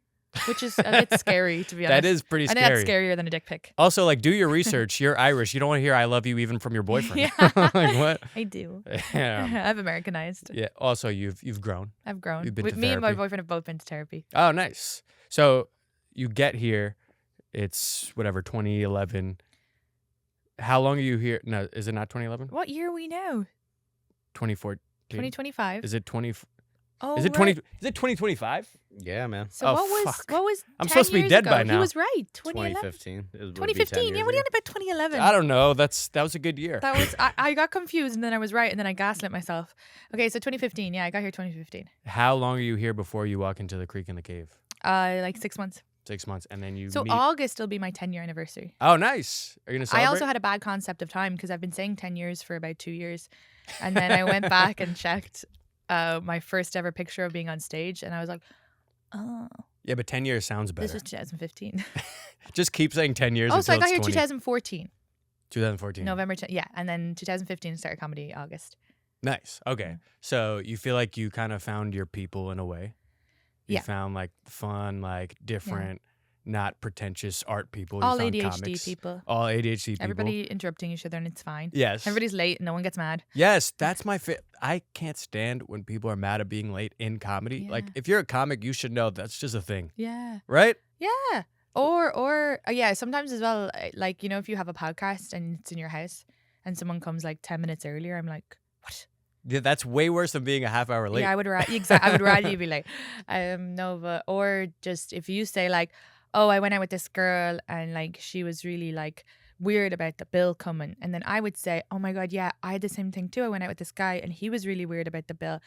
which is a bit scary to be honest. That is pretty I think scary. that's scarier than a dick pic. Also, like, do your research. You're Irish. You don't want to hear "I love you" even from your boyfriend. Yeah. Like what? I do. Yeah. I've Americanized. Yeah. Also, you've grown. I've grown. You've been With to me and my therapy. boyfriend have both been to therapy. Oh, nice. So you get here. It's whatever 2011. How long are you here? No, is it not 2011? What year are we now? 2014. 2025. Is it 20? Oh, Is it 20? Is it 2025? Yeah, man. So Oh, what fuck. was I'm 10 supposed to be years dead ago? by now. He was right. 2011. 2015. It would be 10 2015. Yeah, years what are you ago. on about 2011? I don't know. That was a good year. That was I got confused and then I was right and then I gaslit myself. Okay, so 2015. Yeah, I got here 2015. How long are you here before you walk into the creek in the cave? Like 6 months. 6 months, and then you So meet. August will be my 10-year anniversary. Oh, nice. Are you gonna celebrate? I also had a bad concept of time because I've been saying 10 years for about 2 years. And then I went back and checked my first ever picture of being on stage and I was like, oh, Yeah, but 10 years sounds better. this was 2015. Just keep saying 10 years. Oh, so I until got here it's 20. 2014. 2014. November, yeah. And then 2015 started comedy August. Nice. Okay. So you feel like you kind of found your people in a way. You Yeah. found like fun, like different, not pretentious art people. You All found ADHD comics. people. All ADHD people. Everybody interrupting each other and it's fine. Yes. Everybody's late. No one gets mad. Yes, that's my I can't stand when people are mad at being late in comedy. Like Yeah. if you're a comic, you should know that's just a thing, Yeah. right? Yeah. Or yeah, sometimes as well, like, you know, if you have a podcast and it's in your house and someone comes like 10 minutes earlier, I'm like, what? Yeah, that's way worse than being a half hour late. Yeah, I would I would rather you be like, no, but or just if you say like, oh, I went out with this girl and like she was really like weird about the bill coming, and then I would say, oh my god, yeah, I had the same thing too. I went out with this guy and he was really weird about the bill.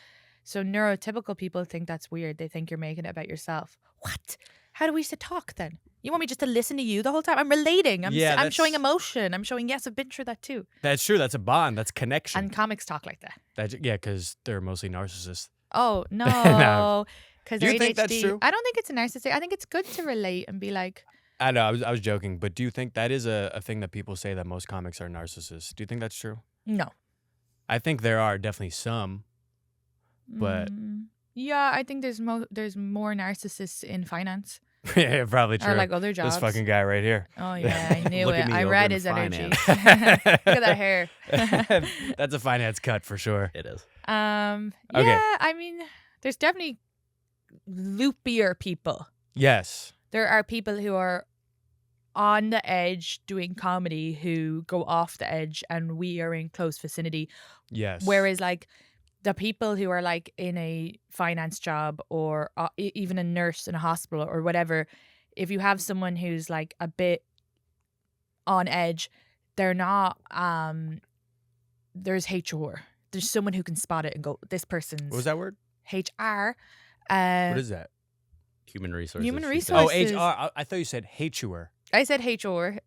So neurotypical people think that's weird. They think you're making it about yourself. What? How do we to talk then? You want me just to listen to you the whole time? I'm relating. I'm showing that's- emotion. I'm showing, yes, I've been through that too. That's true. That's a bond. That's connection. And comics talk like that. Yeah, because they're mostly narcissists. Oh no, because Do you ADHD. think that's true? I don't think it's a narcissist. I think it's good to relate and be like, I know. I was joking, but do you think that is a thing that people say that most comics are narcissists? Do you think that's true? no. I think there are definitely some. But- Yeah, I think there's more narcissists in finance Yeah, probably true. or like other jobs. This fucking guy right here. Oh yeah, I knew Look it. at me I over read in his energy. finance. Look at that hair. That's a finance cut for sure. It is. Yeah, Okay. I mean, there's definitely loopier people. Yes. There are people who are on the edge doing comedy who go off the edge, and we are in close vicinity. Yes. Whereas like the people who are like in a finance job or even a nurse in a hospital or whatever, if you have someone who's like a bit on edge, they're not there's HR. There's someone who can spot it and go, this person's What was that word? HR. What is that? Human resources. Human she resources. Oh, Sources. HR. I thought you said HUer. I said HR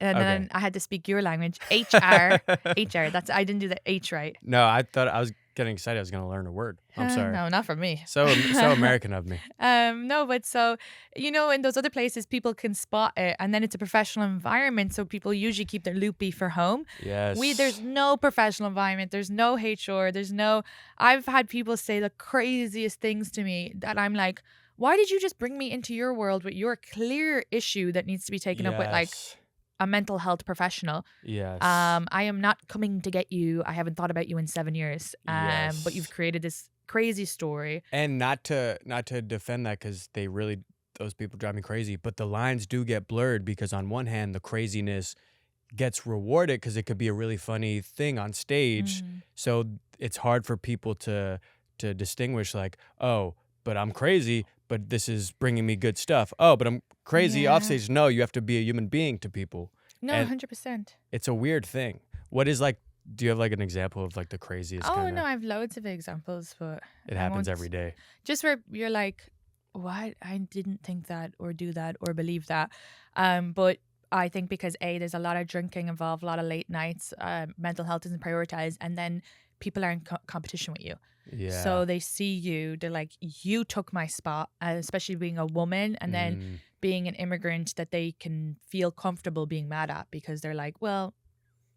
and then Okay. I had to speak your language. HR. HR. That's I didn't do the H right. No, I thought I was getting excited. I was going to learn a word. I'm sorry. No, not from me. So American of me. No, but so, you know, in those other places, people can spot it, and then it's a professional environment, so people usually keep their loopy for home. Yes. There's no professional environment. There's no HR. I've had people say the craziest things to me that I'm like, why did you just bring me into your world with your clear issue that needs to be taken up with like Yes. a mental health professional? Yes. I am not coming to get you. I haven't thought about you in 7 years. But you've Yes. created this crazy story. And not to defend that, because those people drive me crazy, but the lines do get blurred, because on one hand the craziness gets rewarded because it could be a really funny thing on stage. Mhm. So it's hard for people to distinguish, like, oh, but I'm crazy, but this is bringing me good stuff. Oh, but I'm crazy off Yeah. stage. No, you have to be a human being to people. No, And- 100%. It's a weird thing. What is like Do you have like an example of like the craziest Oh kind of? no, I have loads of examples, but It I happens won't- every day. Just where you're like, what? I didn't think that or do that or believe that. But I think because there's a lot of drinking involved, a lot of late nights, mental health isn't prioritized, and then people are in competition with you. Yeah. So they see you, they're like, you took my spot, especially being a woman, and then being an immigrant that they can feel comfortable being mad at because they're like, well,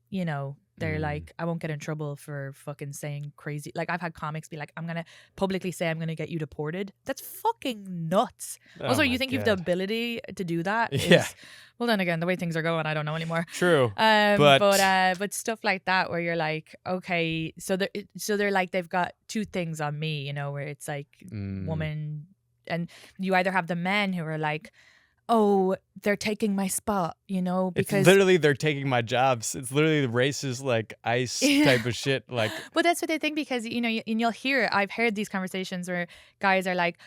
you know, they're like, I won't get in trouble for fucking saying crazy. Like, I've had comics be like, I'm going to publicly say I'm going to get you deported. That's fucking nuts. Oh Also, my you think you have the God. ability to do that? Yeah. Well, then again, the way things are going, I don't know anymore. True. But stuff like that where you're like, okay, so they're like, they've got two things on me, you know, where it's like woman, and you either have the men who are like, oh, they're taking my spot, you know, because it's literally they're taking my jobs. It's literally the racist like ICE type of shit. Like, but that's what they think because, you know, and you'll hear it. I've heard these conversations where guys are like,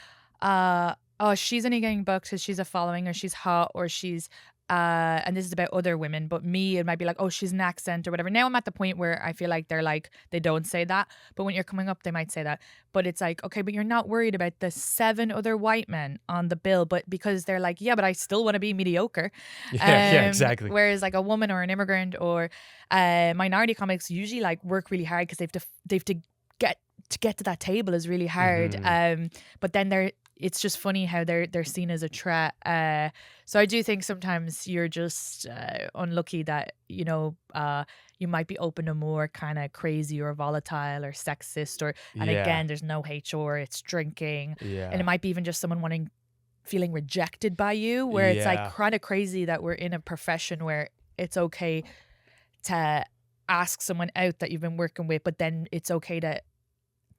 oh, she's only getting booked because she's a following or she's hot or she's, and this is about other women, but me, it might be like, oh, she's an accent or whatever. Now I'm at the point where I feel like they're like, they don't say that. But when you're coming up, they might say that. But it's like, okay, but you're not worried about the 7 other white men on the bill, but because they're like, yeah, but I still want to be mediocre. yeah, exactly. Whereas like a woman or an immigrant or minority comics usually like work really hard because they've to get to that table is really hard. But then it's just funny how they're seen as a threat. So I do think sometimes you're just unlucky that, you know, you might be open to more kind of crazy or volatile or sexist and again, there's no HR, it's drinking. Yeah. And it might be even just someone feeling rejected by you, where it's like kind of crazy that we're in a profession where it's okay to ask someone out that you've been working with, but then it's okay to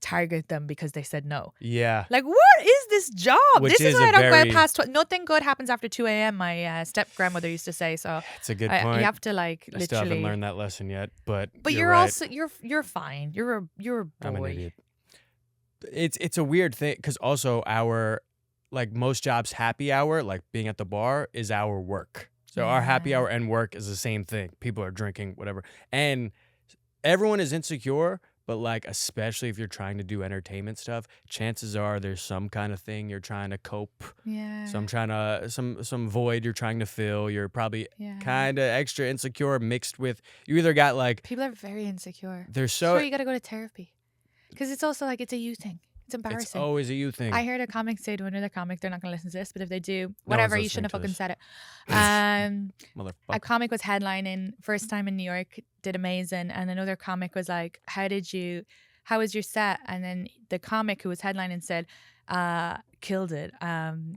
target them because they said no. Yeah. Like, what is this job? Which this is is why a I don't very- go past nothing good happens after 2 a.m. My step grandmother used to say. So It's a good point. you have to like I still haven't literally. learned that lesson yet, but You're right. also you're fine. You're a boy. I'm an idiot. It's a weird thing because also our like most jobs happy hour, like being at the bar, is our work. So our happy hour and work is the same thing. People are drinking, whatever, and everyone is insecure. But like, especially if you're trying to do entertainment stuff, chances are there's some kind of thing you're trying to cope. Yeah. Some void you're trying to fill. You're probably Yeah. kind of extra insecure mixed with, you either got like, People are very insecure. they're so, Sure, you got to go to therapy because it's also like it's a you thing. It's embarrassing. it's always a you thing. I heard a comic say to another comic, they're not going to listen to this, but if they do, whatever, you shouldn't have listening fucking to said it. A Motherfucker. comic was headlining, first time in New York, did amazing. And another comic was like, how was your set? And then the comic who was headlining said, killed it. I'm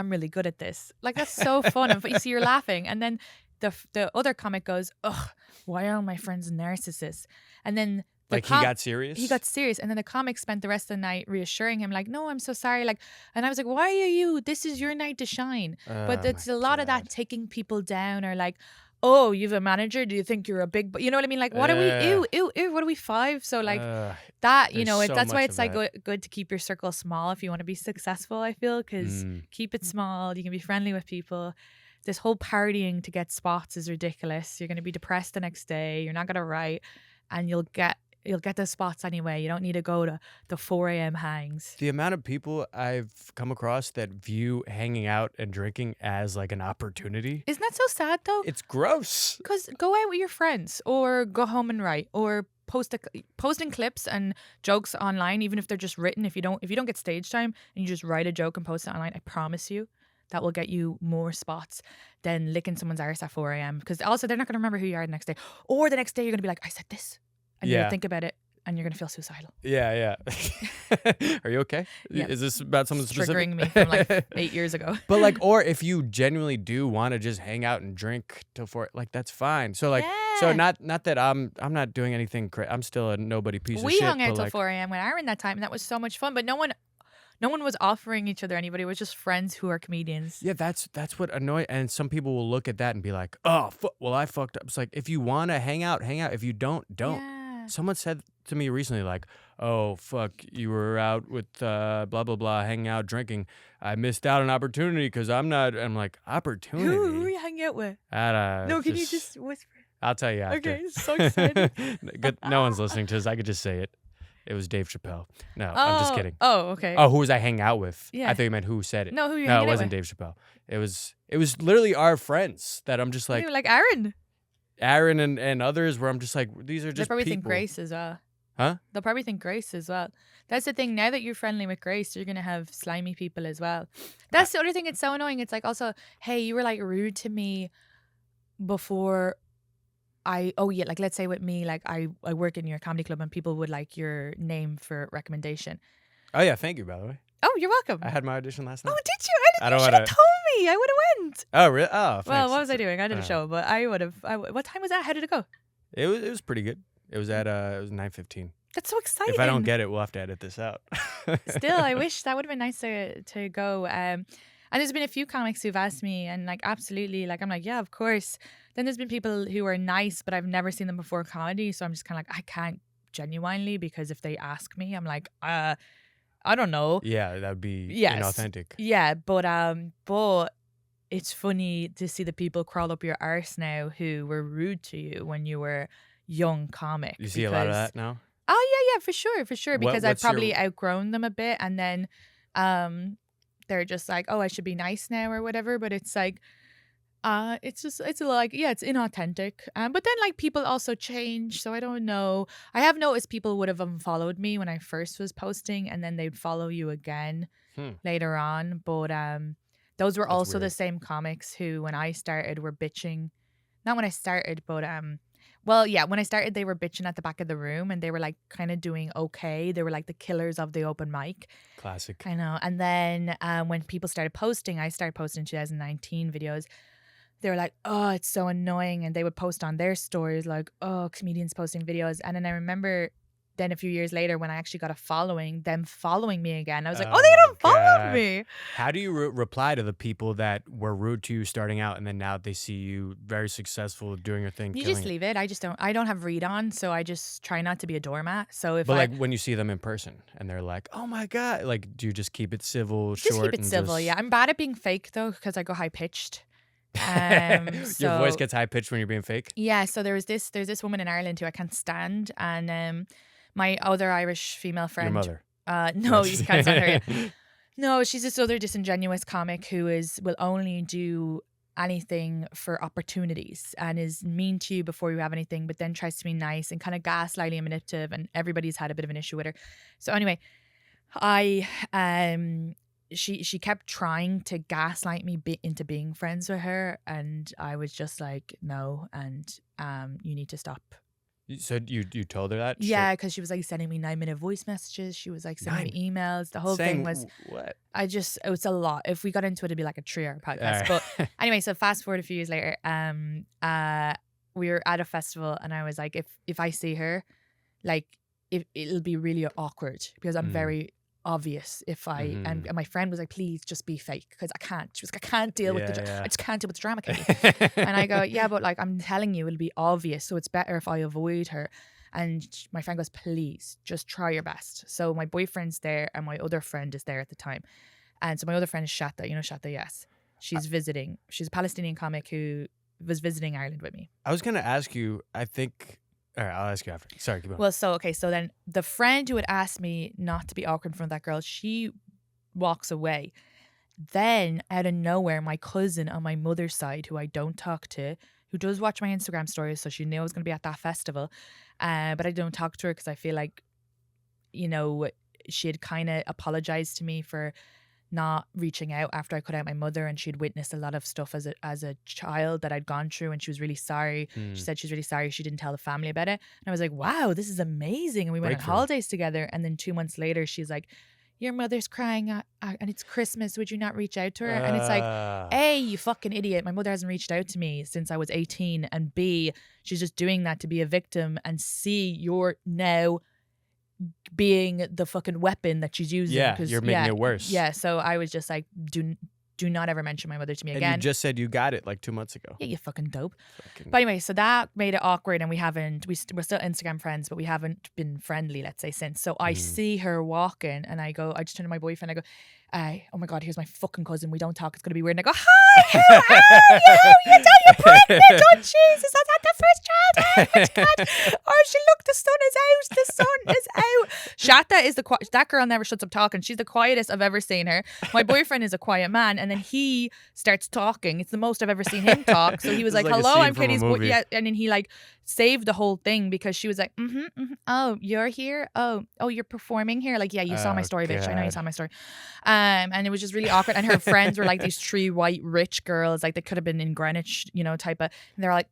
really good at this. Like, that's so fun. And you see, you're laughing. And then the other comic goes, ugh, why are all my friends narcissists? And then Like he got serious? He got serious. And then the comic spent the rest of the night reassuring him, like, no, I'm so sorry. Like, and I was like, why are you? This is your night to shine. But it's a lot of that taking people down, or like, oh, you have a manager? Do you think you're a big, you know what I mean? Like, what are we? Ew, what are we, 5? So like that, you know, there's so that's why much it's of like good to keep your circle small if you want to be successful, I feel, because keep it small. You can be friendly with people. This whole partying to get spots is ridiculous. You're going to be depressed the next day. You're not going to write, and you'll get the spots anyway. You don't need to go to the 4 a.m. hangs. The amount of people I've come across that view hanging out and drinking as like an opportunity. Isn't that so sad though? It's gross. Because go out with your friends or go home and write or posting clips and jokes online, even if they're just written. If you don't get stage time and you just write a joke and post it online, I promise you that will get you more spots than licking someone's arse at 4 a.m. Because also they're not going to remember who you are the next day. Or the next day you're going to be like, I said this. And you're going to think about it and you're going to feel suicidal. Yeah. Are you okay? Yeah. Is this about something It's specific? triggering me from like 8 years ago. But like, or if you genuinely do want to just hang out and drink till 4, like that's fine. So like, so not that I'm not doing anything. I'm still a nobody piece of shit. We hung out but till like, 4 a.m. with Aaron that time, and that was so much fun. But no one was offering each other anybody. It was just friends who are comedians. Yeah, that's what annoys. And some people will look at that and be like, "Oh, well, I fucked up." It's like, if you want to hang out, hang out. If you don't. Yeah. Someone said to me recently, like, "Oh, fuck, you were out with blah blah blah, hanging out, drinking. I missed out on opportunity because I'm not." I'm like, opportunity. Who are you hanging out with? No, can you just whisper? I'll tell you after. Okay, so excited. Good. No one's listening to this. I could just say it. It was Dave Chappelle. No, I'm just kidding. Oh, okay. Oh, who was I hanging out with? Yeah. I thought you meant who said it. No, who you No, hanging it out wasn't with? Dave Chappelle. It was literally our friends that I'm just Like, like like Aaron. Aaron and others where I'm just like, these are They'll just probably people. think Grace as well. Huh? They'll probably think Grace as well. That's the thing. Now that you're friendly with Grace, you're gonna have slimy people as well. That's the other thing. It's so annoying. It's like also, hey, you were like rude to me before. Like let's say with me, like I work in your comedy club and people would like your name for recommendation. Oh yeah, thank you by the way. Oh, you're welcome. I had my audition last night. Oh, did you? I I don't didn't. You should wanna- have told me. I would have went. Oh really? Oh, thanks. Well, what was I doing? I did a Uh, show, but I would have. What time was that? How did it go? It was pretty good. It was at it was 9:15. That's so exciting. If I don't get it, we'll have to edit this out. Still, I wish that would have been nice to go. And there's been a few comics who've asked me, and like absolutely, like I'm like, yeah, of course. Then there's been people who are nice, but I've never seen them before comedy, so I'm just kind of like, I can't genuinely, because if they ask me, I'm like, I don't know. Yeah, that would be Yes. inauthentic. Yeah, but it's funny to see the people crawl up your arse now who were rude to you when you were young comic. You see a lot of because- that now? Oh yeah, for sure. What- Because I've what's your- probably outgrown them a bit, and then they're just like, oh, I should be nice now or whatever. But it's like, it's like, yeah, it's inauthentic. But then like people also change, so I don't know. I have noticed people would have unfollowed me when I first was posting, and then they'd follow you again later on. But those were That's also the weird. same comics who, when I started, were bitching. Not when I started, but well, yeah, when I started, they were bitching at the back of the room, and they were like kind of doing okay. They were like the killers of the open mic. Classic. I know. And then when people started posting, I started posting 2019 videos. They were like, oh, it's so annoying. And they would post on their stories like, oh, comedians posting videos. And then I remember then a few years later when I actually got a following, them following me again. I was like, Oh oh, they my don't follow God. me. How do you reply to the people that were rude to you starting out, and then now they see you very successful doing your thing? You killing just it? leave it. I don't have read on, so I just try not to be a doormat. So if But I like when you see them in person and they're like, "Oh my god!" Like, do you just keep it civil, just short, keep it and civil, just- yeah. I'm bad at being fake though, because I go high pitched. Your voice so- gets high pitched when you're being fake. Yeah, so there's this woman in Ireland who I can't stand, and my other Irish female friend. Your mother. No, you can't stand her. Yeah. No, she's this other disingenuous comic who will only do anything for opportunities and is mean to you before you have anything, but then tries to be nice and kind of gaslighty and manipulative, and everybody's had a bit of an issue with her. So anyway, she kept trying to gaslight me into being friends with her, and I was just like, no, and you need to stop. So you told her that? Yeah, because she was like sending me 9-minute voice messages. She was like sending me emails. The whole Saying thing was, what? it was a lot. If we got into it, it'd be like a 3-hour podcast. Alright. But anyway, so fast forward a few years later, we were at a festival, and I was like, if I see her, like, it'll be really awkward because I'm very obvious if I and my friend was like, please just be fake, because I can't. She was like, I can't deal with Yeah. I just can't deal with the drama, Katie. And I go, yeah, but like I'm telling you, it'll be obvious, so it's better if I avoid her. And my friend goes, please just try your best. So my boyfriend's there and my other friend is there at the time. And so my other friend is Shatta, Shatta, yes. She's visiting. She's a Palestinian comic who was visiting Ireland with me. I was gonna ask you. I think. All right, I'll ask you after. Sorry, keep going. Well, so then the friend who had asked me not to be awkward in front of that girl, she walks away. Then out of nowhere, my cousin on my mother's side, who I don't talk to, who does watch my Instagram stories, so she knew I was going to be at that festival, but I don't talk to her because I feel like, she had kind of apologized to me for not reaching out after I cut out my mother, and she'd witnessed a lot of stuff as a child that I'd gone through, and she was really sorry. She said she's really sorry she didn't tell the family about it. And I was like, wow, this is amazing. And we went on Breakthrough. holidays together, and then 2 months later she's like, your mother's crying and it's Christmas, would you not reach out to her? And it's like, A, you fucking idiot, my mother hasn't reached out to me since I was 18, and B, she's just doing that to be a victim, and C, you're now being the fucking weapon that she's using. Yeah, 'cause, you're making it worse. Yeah, so I was just like, do not ever mention my mother to me And again. you just said you got it like 2 months ago. Yeah, you fucking dope. Fucking- But anyway, so that made it awkward, and we're still Instagram friends, but we haven't been friendly, let's say, since. So I see her walking, and I just turn to my boyfriend. I go, oh my God, here's my fucking cousin. We don't talk. It's gonna be weird. And I go, hi, how are you? You know you're pregnant. Oh Jesus, I had the first child. Oh my God. Oh, look, the sun is out. The sun is out. Shatta is that girl never shuts up talking. She's the quietest I've ever seen her. My boyfriend is a quiet man, and then he starts talking. It's the most I've ever seen him talk. So he was It's like, like a hello, scene I'm from a Katie's boy. movie. Yeah, and then he like saved the whole thing because she was like, oh, you're here? Oh, you're performing here? Like, yeah, you saw my story, bitch. I know you God. saw my story. And it was just really awkward. And her friends were like these 3 white rich girls, like they could have been in Greenwich, type of. And they're like,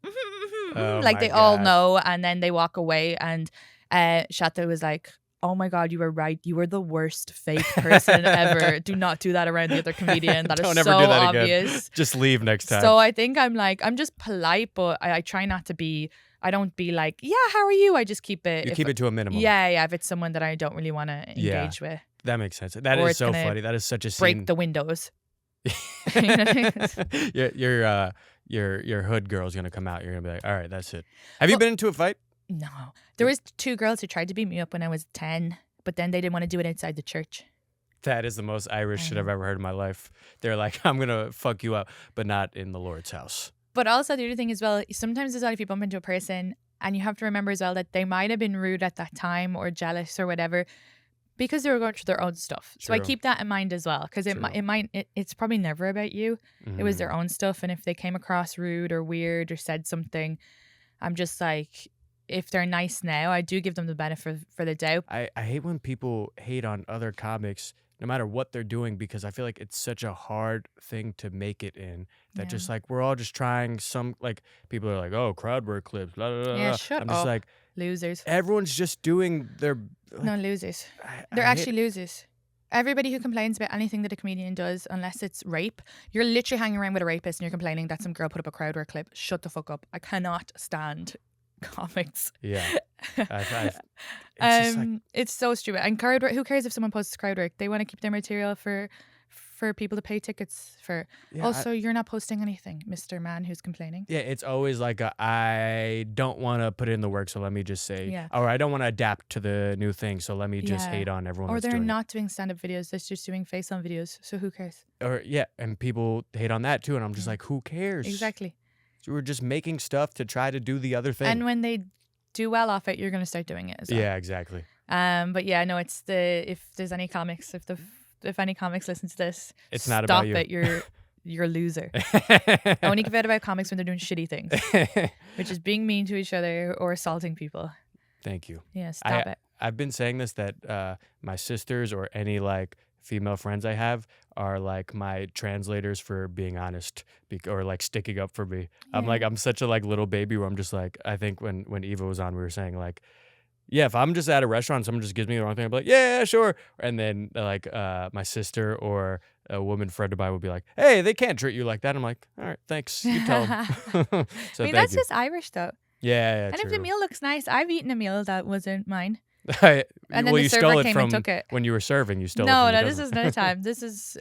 Oh like my they all God. know. And then they walk away, and Shatta was like, oh my God, you were right. You were the worst fake person ever. Do not do that around the other comedian. That is Don't so ever do that again. obvious. Just leave next time. So I think I'm just polite, but I try not to be. I don't be like, yeah, how are you? I just keep it. you keep it to a minimum. Yeah. If it's someone that I don't really want to Yeah. engage with, That makes sense. That Or is it's so gonna funny. That is such a break scene. the windows. your hood girl's gonna come out. You're gonna be like, all right, that's it. Have you been into a fight? No, there was 2 girls who tried to beat me up when I was 10, but then they didn't want to do it inside the church. That is the most Irish shit I've know. ever heard in my life. They're like, I'm gonna fuck you up, but not in the Lord's house. But also the other thing as well, sometimes as well, if you bump into a person, and you have to remember as well that they might have been rude at that time or jealous or whatever, because they were going through their own stuff. So I True. keep that in mind as well, because True. it's probably never about you. It was Mhm. their own stuff, and if they came across rude or weird or said something, I'm just like, if they're nice now, I do give them the benefit for the doubt. I hate when people hate on other comics, no matter what they're doing, because I feel like it's such a hard thing to make it in. That Yeah. just like we're all just trying some, like people are like, oh, crowd work clips, blah, blah, blah, Yeah, blah. shut I'm just up. like, Losers. everyone's just doing their. No, losers. I They're hate- actually losers. Everybody who complains about anything that a comedian does, unless it's rape, you're literally hanging around with a rapist and you're complaining that some girl put up a crowd work clip. Shut the fuck up. I cannot stand comics. Yeah. It's just like, It's so stupid. And crowd work, who cares if someone posts crowd work? They want to keep their material for people to pay tickets for. yeah, Also, you're not posting anything, Mr. Man who's complaining. yeah, it's always like I don't want to put in the work, so let me just say, Yeah. or I don't want to adapt to the new thing, so let me just Yeah. hate on everyone. Or that's they're doing not doing stand-up videos. They're just doing face-on videos. So who cares? it. Or yeah, and people hate on that too, and I'm just Yeah. like, who cares? Exactly. So we're just making stuff to try to do the other thing. And when they do well off it, you're going to start doing it as well. Yeah, exactly. But yeah, no, it's if there's any comics, if any comics listen to this, It's not stop about you. it. You're a loser. Only give out about comics when they're doing shitty things, which is being mean to each other or assaulting people. Thank you. Yeah, stop it. I've been saying this, that my sisters or any like female friends I have are like my translators for being honest, or like sticking up for me. Yeah. I'm such a like little baby where I'm just like, I think when Eva was on, we were saying like, yeah, if I'm just at a restaurant, someone just gives me the wrong thing, I'm like, yeah, sure. And then like my sister or a woman friend of mine would be like, hey, they can't treat you like that. I'm like, all right, thanks. You tell them. So I mean, thank that's you. just Irish though. Yeah, And true. if the meal looks nice, I've eaten a meal that wasn't mine. And then well, the you server stole it came from and took it. when you were serving. You stole it. No, from your this cousin. is another time. This is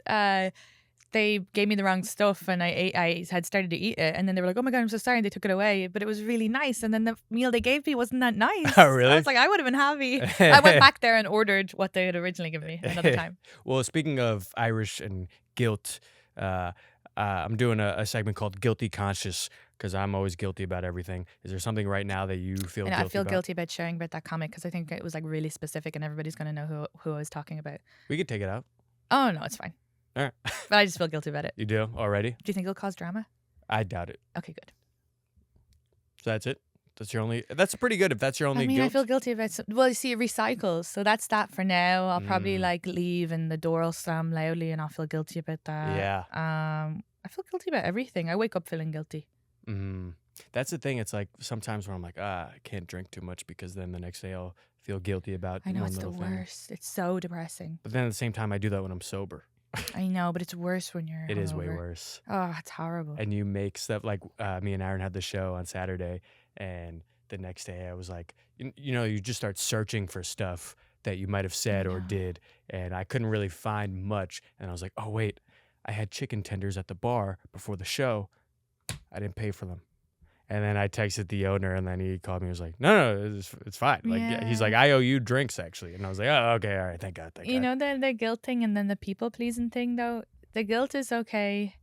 they gave me the wrong stuff and I had started to eat it and then they were like, oh my God, I'm so sorry. And they took it away, but it was really nice. And then the meal they gave me wasn't that nice. Oh, really? I was like, I would have been happy. I went back there and ordered what they had originally given me another time. Well, speaking of Irish and guilt, I'm doing a segment called Guilty Conscious because I'm always guilty about everything. Is there something right now that you feel And guilty I feel about? guilty about sharing about that comic because I think it was like really specific and everybody's going to know who I was talking about. We could take it out. Oh, no, it's fine. All right. But I just feel guilty about it. You do already? Do you think it'll cause drama? I doubt it. Okay, good. So that's it? That's your only... That's pretty good if that's your only I mean, guilt. I feel guilty about well, you see, it recycles. So that's that for now. I'll probably Mm. like leave and the door will slam loudly and I'll feel guilty about that. Yeah. I feel guilty about everything. I wake up feeling guilty. Mm. That's the thing. It's like sometimes where I'm like, I can't drink too much because then the next day I'll feel guilty about I know one it's the little thing. worst. It's so depressing. But then at the same time, I do that when I'm sober. I know, but it's worse when you're It is way hungover. worse. Oh, it's horrible. And you make stuff like me and Aaron had the show on Saturday, and the next day I was like, you know, you just start searching for stuff that you might have said or know. did, and I couldn't really find much. And I was like, oh wait, I had chicken tenders at the bar before the show. I didn't pay for them. And then I texted the owner, and then he called me and was like, no, it's fine. Like, he's like, I owe you drinks, actually. And I was like, oh, okay, all right, thank God, thank God. You know, the guilt thing and then the people-pleasing thing, though? The guilt is okay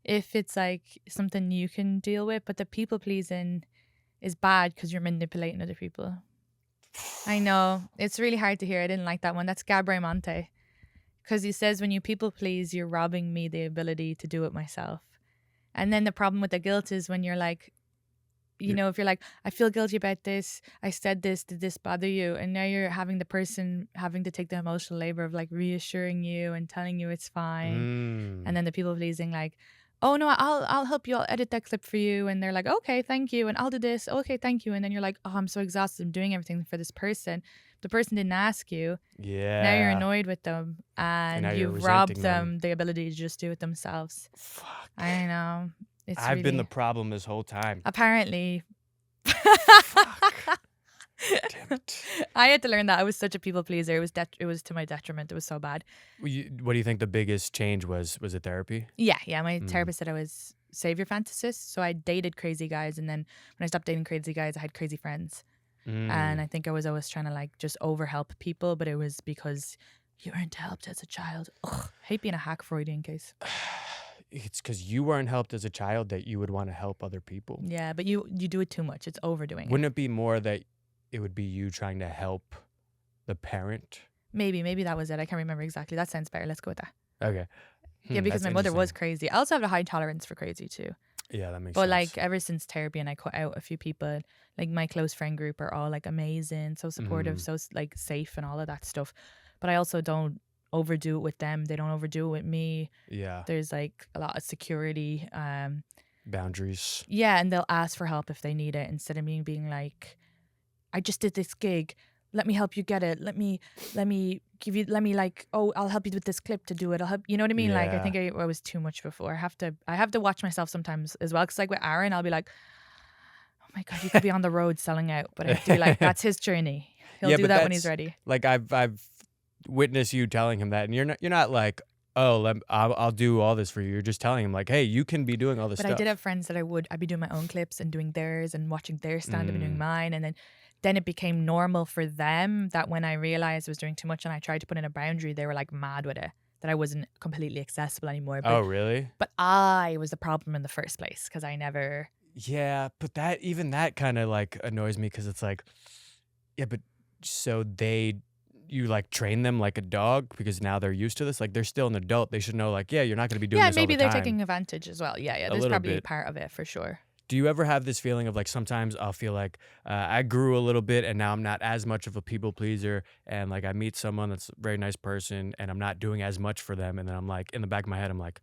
if it's, like, something you can deal with, but the people-pleasing is bad because you're manipulating other people. I know. It's really hard to hear. I didn't like that one. That's Gabriel Monte. Because he says, when you people-please, you're robbing me the ability to do it myself. And then the problem with the guilt is when you're like, you know, if you're like, I feel guilty about this, I said this, did this bother you? And now you're having the person having to take the emotional labor of like reassuring you and telling you it's fine. And then the people pleasing like, oh no, I'll help you, I'll edit that clip for you. And they're like, okay, thank you. And I'll do this. Okay, thank you. And then you're like, oh, I'm so exhausted. I'm doing everything for this person. The person didn't ask you. Yeah. Now you're annoyed with them and you've robbed them the ability to just do it themselves. Fuck. I know. I've been the problem this whole time. Apparently. Fuck. Damn it. I had to learn that. I was such a people pleaser. It was to my detriment. It was so bad. What do you think the biggest change was? Was it therapy? Yeah. My therapist said I was savior fantasist. So I dated crazy guys, and then when I stopped dating crazy guys, I had crazy friends. And I think I was always trying to like just overhelp people, but it was because you weren't helped as a child. Ugh, hate being a hack Freudian case. It's because you weren't helped as a child that you would want to help other people. Yeah, but you do it too much. It's overdoing Wouldn't it be more that it would be you trying to help the parent? Maybe that was it. I can't remember exactly. That sounds better. Let's go with that. Okay. Yeah, because that's my mother was interesting. crazy. I also have a high tolerance for crazy too. Yeah, that makes But sense. like ever since therapy and I cut out a few people, like my close friend group are all like amazing, so supportive, so like safe and all of that stuff. But I also don't overdo it with them. They don't overdo it with me. Yeah. There's like a lot of security. Boundaries. Yeah, and they'll ask for help if they need it instead of me being like, I just did this gig. Let me help you get it. Let me like, oh, I'll help you with this clip to do it. I'll help. You know what I mean? Like, I Yeah. think I was too much before. I have to watch myself sometimes as well. Cause like with Aaron, I'll be like, oh my God, you could be on the road selling out. But I have to be like, that's his journey. He'll do but that when he's that's- ready. Like I've witnessed you telling him that, and you're not like, oh, I'll do all this for you. You're just telling him like, hey, you can be doing all this But stuff. I did have friends that I'd be doing my own clips and doing theirs and watching their stand up and doing mine. And then it became normal for them that when I realized I was doing too much and I tried to put in a boundary, they were like mad with it, that I wasn't completely accessible anymore. But, Oh, really? But I was the problem in the first place because I never. Yeah, but that kind of like annoys me because it's like, yeah, but so you like train them like a dog because now they're used to this. Like they're still an adult. They should know like, yeah, you're not going to be doing Yeah, this all maybe the they're time. taking advantage as well. Yeah. A There's little probably a bit. part of it for sure. Do you ever have this feeling of like sometimes I'll feel like I grew a little bit and now I'm not as much of a people pleaser, and like I meet someone that's a very nice person and I'm not doing as much for them, and then I'm like in the back of my head I'm like,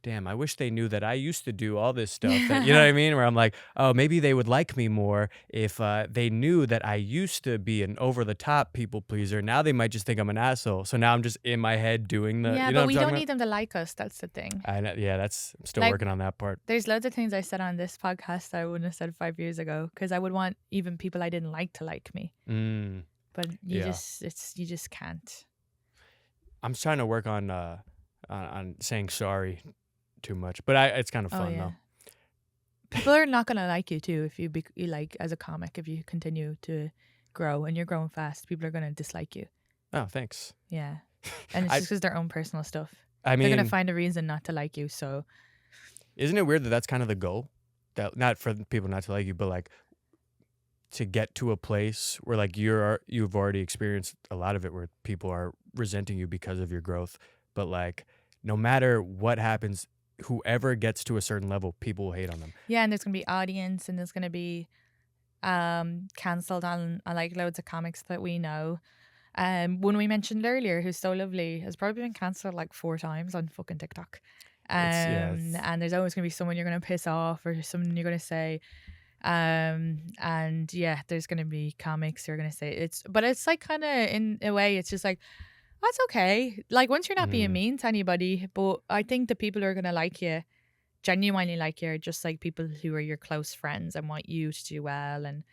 damn, I wish they knew that I used to do all this stuff. You know what I mean? Where I'm like, oh, maybe they would like me more if they knew that I used to be an over-the-top people pleaser. Now they might just think I'm an asshole. So now I'm just in my head doing the. Yeah, you know but we what I'm don't talking need them to like us. That's the thing. about? I know, yeah, I'm still Like- working on that part. There's loads of things I said on this podcast that I wouldn't have said 5 years ago because I would want even people I didn't like to like me. Mm. But you Yeah. you just can't. I'm trying to work on saying sorry too much, but it's kind of fun though. People are not gonna like you too if you like as a comic. If you continue to grow and you're growing fast, people are gonna dislike you. Oh, thanks. Yeah, and it's I- just because their own personal stuff. I mean, They're gonna find a reason not to like you. So isn't it weird that that's kind of the goal? That not for people not to like you, but like to get to a place where like you've already experienced a lot of it where people are resenting you because of your growth, but like no matter what happens, whoever gets to a certain level, people will hate on them. yeah, and there's gonna be audience, and there's gonna be cancelled on like loads of comics that we know. One we mentioned earlier, who's so lovely, has probably been cancelled like 4 times on fucking TikTok. It's- And there's always gonna be someone you're gonna piss off or someone you're gonna say. And yeah, there's gonna be comics who are gonna say but it's like kind of in a way, it's just like that's okay. Like once you're not being mean to anybody, but I think the people who are gonna like you, genuinely like you, are just like people who are your close friends and want you to do well. And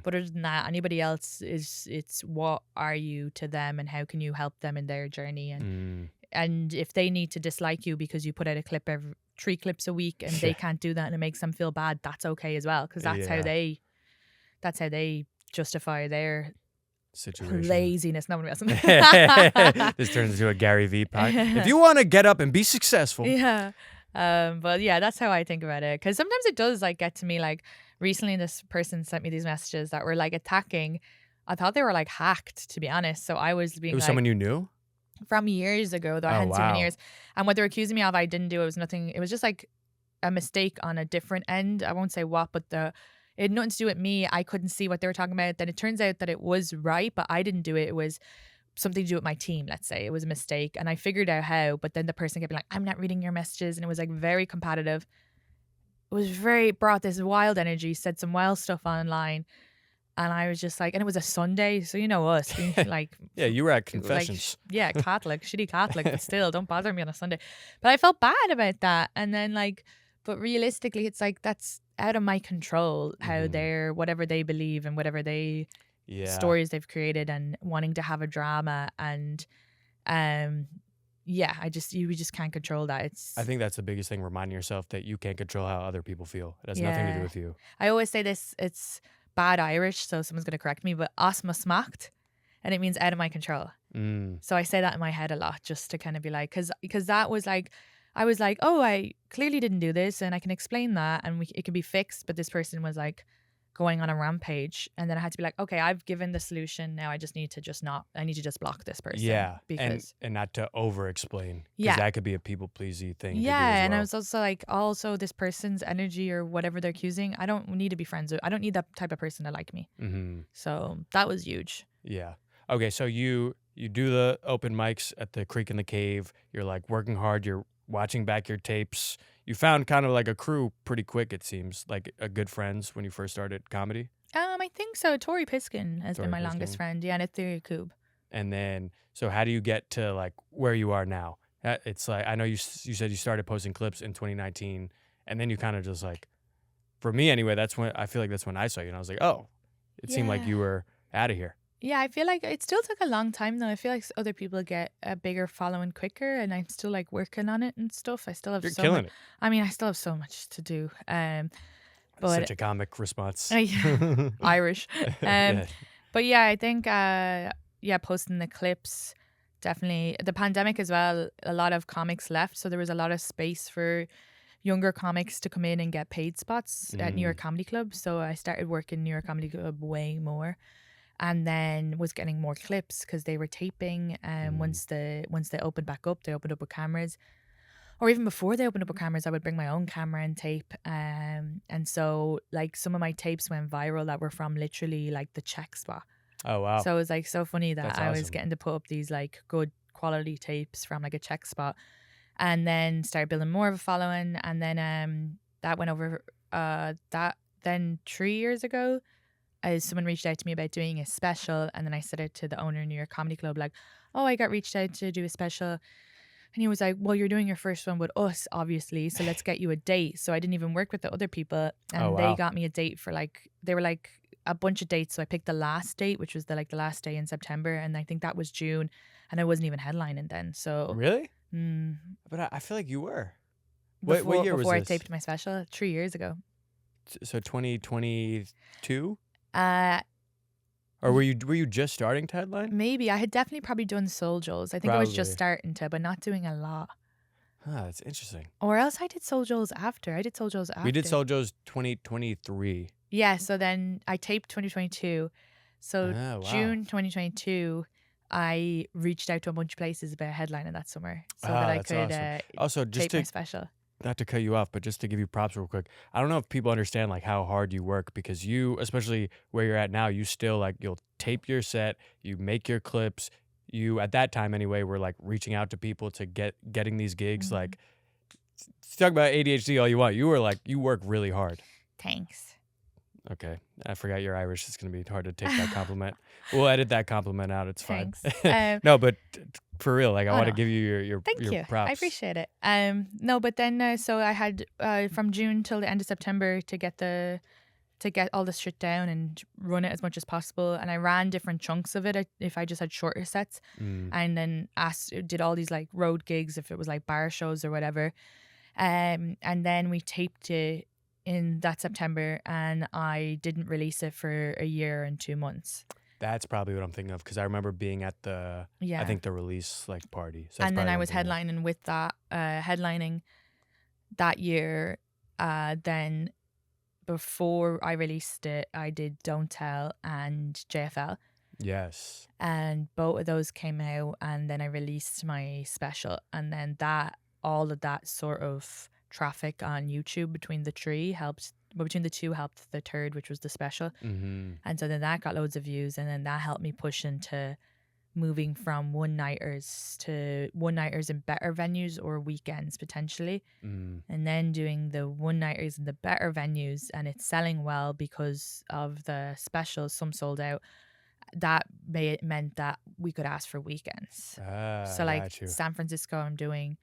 but other than that, anybody else it's what are you to them and how can you help them in their journey? And and if they need to dislike you because you put out a clip every 3 clips a week and they can't do that and it makes them feel bad, that's okay as well, because that's how they justify their situation. Laziness. No one else. This turns into a Gary Vee podcast. If you want to get up and be successful. Yeah. But yeah, that's how I think about it. Because sometimes it does like get to me. Like recently, this person sent me these messages that were like attacking. I thought they were like hacked, to be honest. So I was being It was like, someone you knew? from years ago, though I hadn't seen in years. And what they were accusing me of, I didn't do. It was nothing. It was just like a mistake on a different end. I won't say what, but it had nothing to do with me. I couldn't see what they were talking about. Then it turns out that it was right, but I didn't do it. It was something to do with my team, let's say. It was a mistake. And I figured out how, but then the person kept being like, I'm not reading your messages. And it was like very competitive. It was brought this wild energy, said some wild stuff online. And I was just like, and it was a Sunday. So you know us. Like, yeah, you were at confessions. Like, yeah, Catholic, shitty Catholic, but still, don't bother me on a Sunday. But I felt bad about that. And then like, but realistically, it's like, that's out of my control, how they're, whatever they believe and whatever they, stories they've created and wanting to have a drama. And yeah, we just can't control that. I think that's the biggest thing, reminding yourself that you can't control how other people feel. It has nothing to do with you. I always say this, it's bad Irish, so someone's going to correct me, but osma smacht, and it means out of my control. So I say that in my head a lot, just to kind of be like, because that was like, I was like, oh, I clearly didn't do this and I can explain that and it can be fixed. But this person was like going on a rampage. And then I had to be like, okay, I've given the solution. Now I just need to just block this person. Yeah. Because, and not to over explain. Because that could be a people pleasy thing. Yeah. To do as well. And I was also like, this person's energy or whatever they're accusing, I don't need to be friends with. I don't need that type of person to like me. So that was huge. Yeah. Okay. So you do the open mics at the Creek in the Cave. You're like working hard. You're watching back your tapes. You found kind of like a crew pretty quick, it seems, like a good friends when you first started comedy. I think so. Tori Piskin has been my longest friend. Yeah, and Etheria Koob. And then, so how do you get to like where you are now? It's like, I know you said you started posting clips in 2019, and then you kind of just like, for me anyway, that's when I saw you, and I was like, oh, it seemed like you were out of here. Yeah, I feel like it still took a long time though. I feel like other people get a bigger following quicker, and I'm still like working on it and stuff. I still have You're killing it. I mean, I still have so much to do. But such a comic response. Irish. But yeah, I think posting the clips, definitely. The pandemic as well, a lot of comics left, so there was a lot of space for younger comics to come in and get paid spots at New York Comedy Club. So I started working New York Comedy Club way more. And then was getting more clips because they were taping. Once they opened back up, they opened up with cameras. Or even before they opened up with cameras, I would bring my own camera and tape. And so like some of my tapes went viral that were from literally like the Czech spot. Oh, wow. So it was like so funny that That's I awesome. was getting to put up these like good quality tapes from like a Czech spot. And then started building more of a following. And then that went over, then 3 years ago, someone reached out to me about doing a special, and then I said it to the owner of New York Comedy Club, like, oh, I got reached out to do a special, and he was like, well, you're doing your first one with us, obviously, so let's get you a date. So I didn't even work with the other people, and they got me a date for they were like a bunch of dates. So I picked the last date, which was the last day in September, and I think that was June, and I wasn't even headlining then. So really, but I feel like you were. What year was this? Before I taped my special 3 years ago. So 2022. Or were you just starting to headline? Maybe. I had definitely probably done Soul Joel's. I think I was just starting to, but not doing a lot. That's interesting. Or else I did Soul Joel's after. We did Soul Joel's 2023. Yeah, so then I taped 2022. So June 2022, I reached out to a bunch of places about headlining that summer so that I could also just tape my special. Not to cut you off, but just to give you props real quick. I don't know if people understand like how hard you work, because you, especially where you're at now, you still like, you'll tape your set, you make your clips. You, at that time anyway, were like reaching out to people to getting these gigs. Like, talk about ADHD all you want. You were like, you work really hard. Thanks. Okay. I forgot you're Irish. It's going to be hard to take that compliment. We'll edit that compliment out. It's fine. No, but for real, like I want to give you your Thank you. props. I appreciate it. No, but then so I had from June till the end of September to get the to get all this shit down and run it as much as possible. And I ran different chunks of it if I just had shorter sets, and then did all these like road gigs if it was like bar shows or whatever. And then we taped it in that September, and I didn't release it for a year and 2 months. That's probably what I'm thinking of, because I remember being at the, I think the release like party. So and then I was headlining with that, headlining that year. Then before I released it, I did Don't Tell and JFL. Yes. And both of those came out, and then I released my special, and then all of that sort of traffic on YouTube between the two helped the third, which was the special. And so then that got loads of views, and then that helped me push into moving from one-nighters to one-nighters in better venues or weekends potentially, and then doing the one-nighters in the better venues, and it's selling well because of the specials, some sold out. That meant that we could ask for weekends. So like San Francisco, I'm doing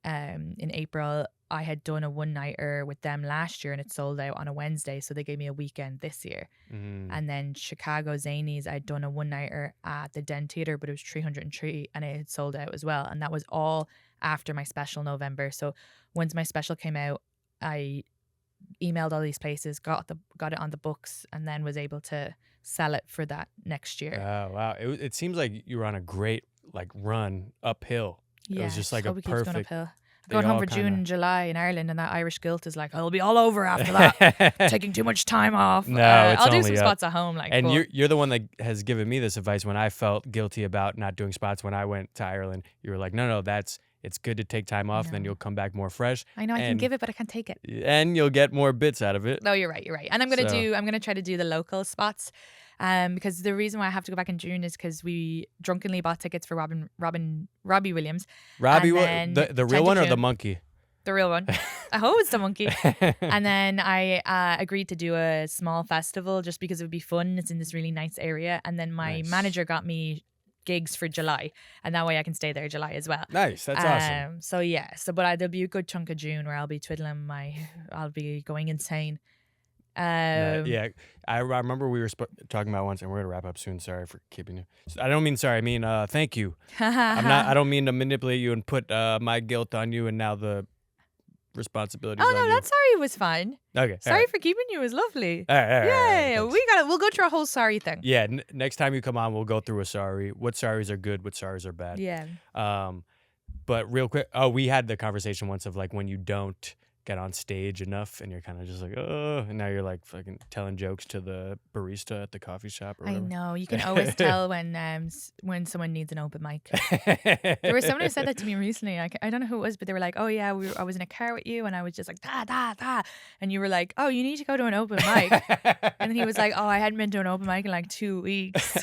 in April. I had done a one-nighter with them last year and it sold out on a Wednesday, so they gave me a weekend this year. And then Chicago Zanies, I'd done a one-nighter at the Den Theatre, but it was 303 and it had sold out as well. And that was all after my special November. So once my special came out, I emailed all these places, got it on the books, and then was able to sell it for that next year. Oh, wow. It seems like you were on a great like run uphill. It was just like a perfect... Going home for June and July in Ireland, and that Irish guilt is like, I'll be all over after that. Taking too much time off. No, I'll do some spots at home. Like, and you're the one that has given me this advice when I felt guilty about not doing spots when I went to Ireland. You were like, no, it's good to take time off, then you'll come back more fresh. I know I can give it, but I can't take it. And you'll get more bits out of it. No, you're right. And I'm gonna try to do the local spots. Because the reason why I have to go back in June is because we drunkenly bought tickets for Robbie Williams. Robbie, the real one or the monkey? The real one. I hope it's the monkey. And then I agreed to do a small festival just because it would be fun. It's in this really nice area. And then my manager got me gigs for July, and that way I can stay there July as well. Nice, that's awesome. So yeah, there'll be a good chunk of June where I'll be I'll be going insane. Yeah, I remember we were talking about once, and we're gonna wrap up soon. Sorry for keeping you. I don't mean sorry. I mean thank you. I don't mean to manipulate you and put my guilt on you, and now the responsibility. Oh no, that sorry was fine. Okay, sorry for keeping you was lovely. All right, yeah, we'll go through a whole sorry thing. Yeah, next time you come on, we'll go through a sorry. What sorries are good? What sorries are bad? Yeah. But real quick, we had the conversation once of like when you don't get on stage enough and you're kind of just like, oh, and now you're like fucking telling jokes to the barista at the coffee shop or whatever. I know, you can always tell when someone needs an open mic. There was someone who said that to me recently. I don't know who it was, but they were like, oh yeah, I was in a car with you and I was just like da, and you were like, oh, you need to go to an open mic. And then he was like, oh, I hadn't been to an open mic in like 2 weeks.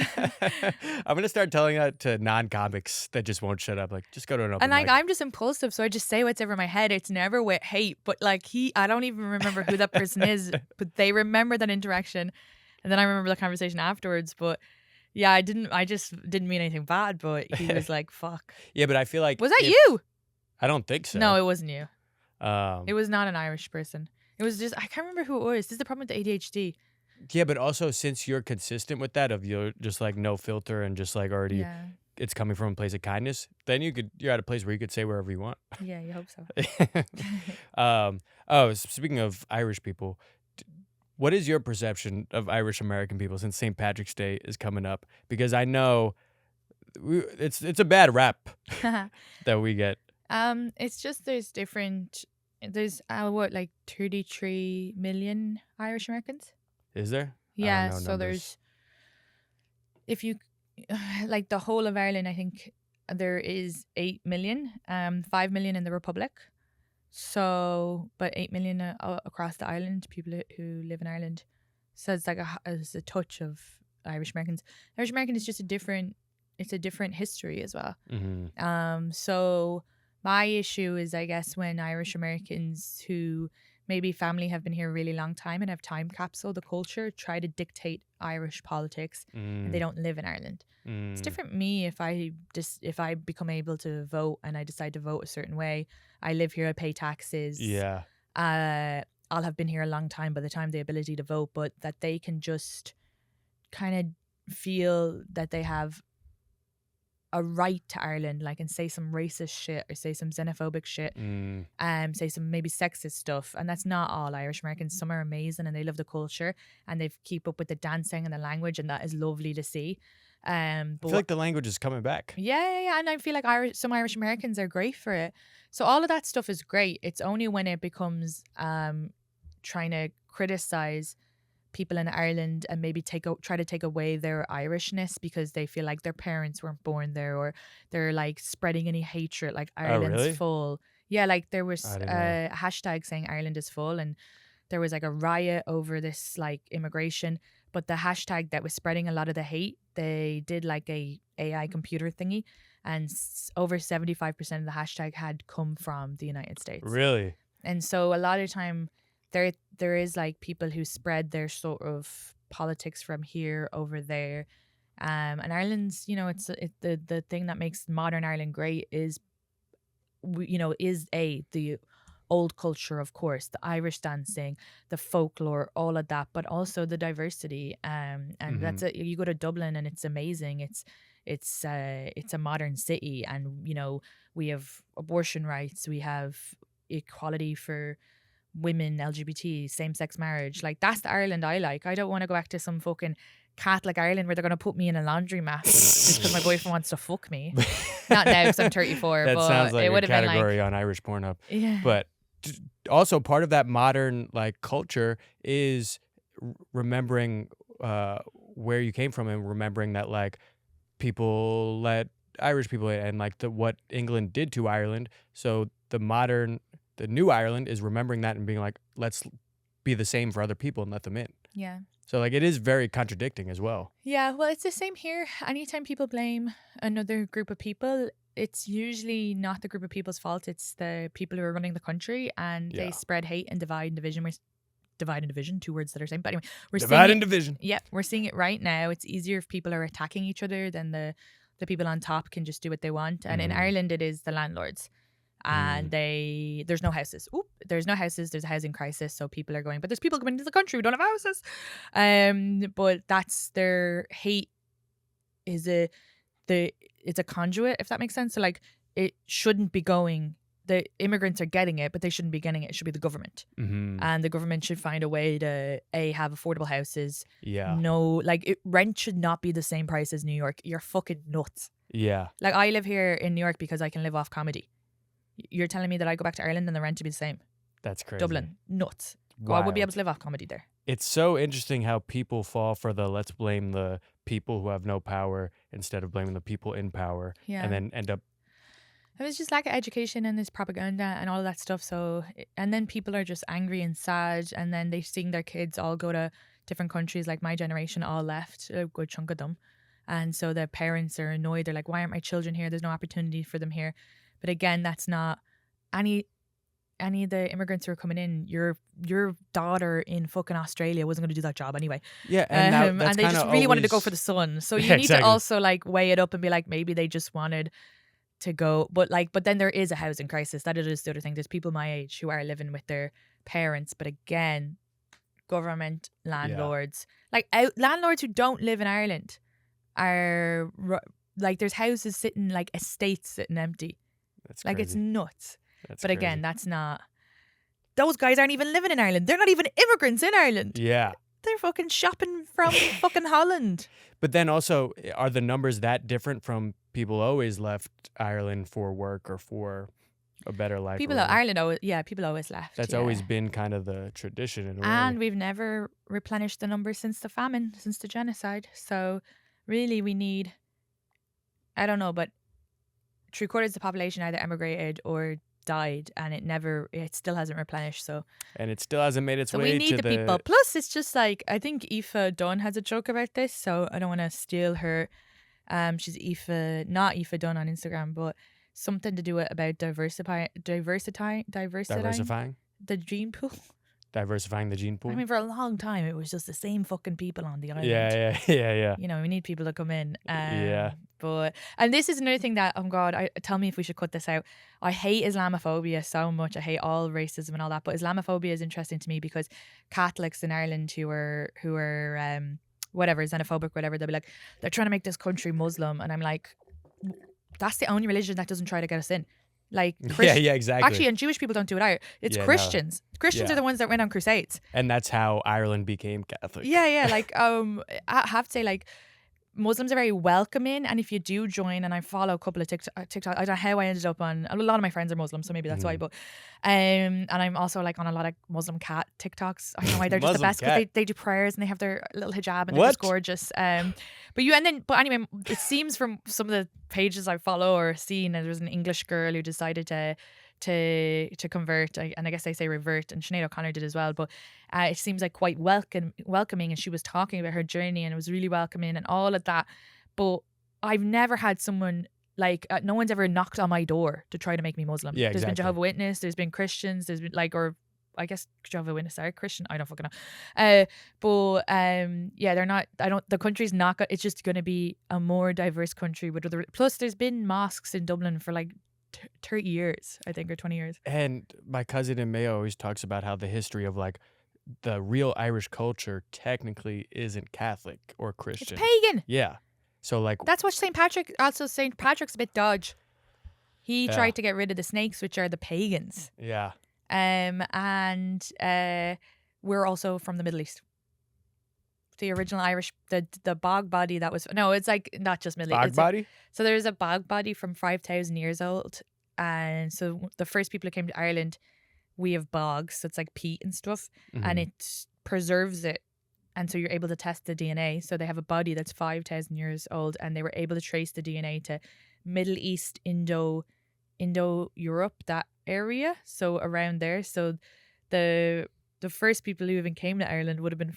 I'm gonna start telling that to non-comics that just won't shut up, like just go to an open mic. And like I'm just impulsive, so I just say what's ever in my head. It's never with hate, but like I don't even remember who that person is, but they remember that interaction, and then I remember the conversation afterwards. But yeah, I just didn't mean anything bad, but he was like, fuck. Yeah, but I feel like... Was that you? I don't think so. No, it wasn't you. It was not an Irish person. It was just, I can't remember who it was. This is the problem with the ADHD. Yeah, but also since you're consistent with that, of you're just like no filter and just like already... Yeah. It's coming from a place of kindness, then you're at a place where you could say wherever you want. Yeah, you hope so. Speaking of Irish people, what is your perception of Irish American people since St. Patrick's Day is coming up? Because I know it's a bad rap that we get. It's just there's like 33 million Irish Americans. Is there? Yeah, so there's, if you like the whole of Ireland, I think there is 8 million, 5 million in the Republic. So, but 8 million across the island, people who live in Ireland. So it's like a touch of Irish Americans. Irish American is just it's a different history as well. Mm-hmm. So my issue is, I guess, when Irish Americans who maybe family have been here a really long time and have time capsule the culture, try to dictate Irish politics, and they don't live in Ireland. It's different me if I become able to vote and I decide to vote a certain way. I live here, I pay taxes. Yeah. I'll have been here a long time by the time the ability to vote, but that they can just kind of feel that they have a right to Ireland, like, and say some racist shit or say some xenophobic shit, say some maybe sexist stuff. And that's not all Irish Americans. Some are amazing and they love the culture and they keep up with the dancing and the language, and that is lovely to see. But I feel like the language is coming back. yeah, and I feel like some Irish Americans are great for it. So all of that stuff is great. It's only when it becomes trying to criticize people in Ireland and maybe try to take away their Irishness because they feel like their parents weren't born there, or they're like spreading any hatred, like Ireland's really? full. Yeah, like there was I didn't a hashtag saying Ireland is full, and there was like a riot over this like immigration. But the hashtag that was spreading a lot of the hate, they did like a AI computer thingy, and over 75% of the hashtag had come from the United States. Really? And so a lot of time there is like people who spread their sort of politics from here over there. And Ireland's, you know, it's the thing that makes modern Ireland great is, you know, the old culture, of course, the Irish dancing, the folklore, all of that, but also the diversity. And that's you go to Dublin and it's amazing. It's a modern city, and you know, we have abortion rights, we have equality for women, LGBT, same-sex marriage. Like, that's the Ireland I like. I don't want to go back to some fucking Catholic Ireland where they're going to put me in a laundromat because my boyfriend wants to fuck me. Not now because I'm 34, That but sounds like it a would have been like, category on Irish Pornhub. yeah. But also part of that modern like culture is remembering where you came from, and remembering that like people let Irish people in, and like what England did to Ireland. So the new Ireland is remembering that and being like, let's be the same for other people and let them in. Yeah. So like it is very contradicting as well. Yeah, well, it's the same here. Anytime people blame another group of people, it's usually not the group of people's fault. It's the people who are running the country, and they spread hate and divide and division. Divide and division, two words that are the same. But anyway, Divide and division. Yeah, we're seeing it right now. It's easier if people are attacking each other than the people on top can just do what they want. And in Ireland, it is the landlords. And there's no houses. There's no houses. There's a housing crisis. So people are going, but there's people coming into the country who don't have houses. But that's their hate it's a conduit, if that makes sense. So like, it shouldn't be going. The immigrants are getting it, but they shouldn't be getting it. It should be the government. And the government should find a way to have affordable houses. Yeah. No, like rent should not be the same price as New York. You're fucking nuts. Yeah. Like, I live here in New York because I can live off comedy. You're telling me that I go back to Ireland and the rent to be the same? That's crazy. Dublin, nuts. I would be able to live off comedy there. It's so interesting how people fall for the let's blame the people who have no power instead of blaming the people in power. Yeah. And then end up. It was just lack of education and this propaganda and all of that stuff. So, and then people are just angry and sad, and then they're seeing their kids all go to different countries. Like my generation all left, a good chunk of them. And so the parents are annoyed. They're like, why aren't my children here? There's no opportunity for them here. But again, that's not any of the immigrants who are coming in. Your daughter in fucking Australia wasn't going to do that job anyway. Yeah, and and they just really wanted to go for the sun. So you need to also like weigh it up and be like, maybe they just wanted to go. But then there is a housing crisis. That is the other thing. There's people my age who are living with their parents. But again, government, landlords, landlords who don't live in Ireland are like, there's houses sitting, like estates sitting empty. That's like crazy. It's nuts. That's but crazy. again, that's not. Those guys aren't even living in Ireland. They're not even immigrants in Ireland. Yeah. They're fucking shopping from fucking Holland. But then also, are the numbers that different from people always left Ireland for work or for a better life? People always left. That's always been kind of the tradition in a way. And we've never replenished the numbers since the famine, since the genocide. So really we need, I don't know, but 3/4 of the population either emigrated or died, and it still hasn't replenished. So, and it still hasn't made its way to we need the people. Plus, it's just like, I think Aoife Dunn has a joke about this, so I don't want to steal her. She's not Aoife Dunn on Instagram, but something to do with about diversifying the gene pool. diversifying the gene pool. I mean, for a long time, it was just the same fucking people on the island. Yeah. You know, we need people to come in. Yeah. And this is another thing that, oh God, tell me if we should cut this out. I hate Islamophobia so much. I hate all racism and all that. But Islamophobia is interesting to me because Catholics in Ireland who are whatever, xenophobic, whatever, they'll be like, they're trying to make this country Muslim. And I'm like, that's the only religion that doesn't try to get us in. Like yeah, exactly. Actually, and Jewish people don't do it either. It's Christians. No. Christians are the ones that went on crusades. And that's how Ireland became Catholic. Yeah. Like, I have to say, like, Muslims are very welcoming, and if you do join, and I follow a couple of TikTok, I don't know how I ended up on. A lot of my friends are Muslim, so maybe that's why. But and I'm also like on a lot of Muslim cat TikToks. I don't know why they're just the best because they do prayers and they have their little hijab and they're just gorgeous. But anyway, it seems from some of the pages I follow or seen, there was an English girl who decided to convert, and I guess they say revert, and Sinead O'Connor did as well, but it seems like quite welcoming, and she was talking about her journey and it was really welcoming and all of that. But I've never had someone like no one's ever knocked on my door to try to make me Muslim. Yeah, There's been Jehovah's Witness, there's been Christians, there's been or I guess Jehovah's Witness are Christian. I don't fucking know. They're not. The country's not. It's just going to be a more diverse country with other. Plus, there's been mosques in Dublin for like 30 years, I think, or 20 years. And my cousin in Mayo always talks about how the history of like the real Irish culture technically isn't Catholic or Christian. It's pagan. Yeah. So like that's what St. Patrick's a bit dodge. He tried to get rid of the snakes, which are the pagans. Yeah. And we're also from the Middle East. The original Irish, the bog body that was it's like not just Middle East. Bog body? So there's a bog body from 5,000 years old, and so the first people who came to Ireland, we have bogs, so it's like peat and stuff, and it preserves it, and so you're able to test the DNA. So they have a body that's 5,000 years old, and they were able to trace the DNA to Middle East, Indo-Europe, that area, so around there. So the first people who even came to Ireland would have been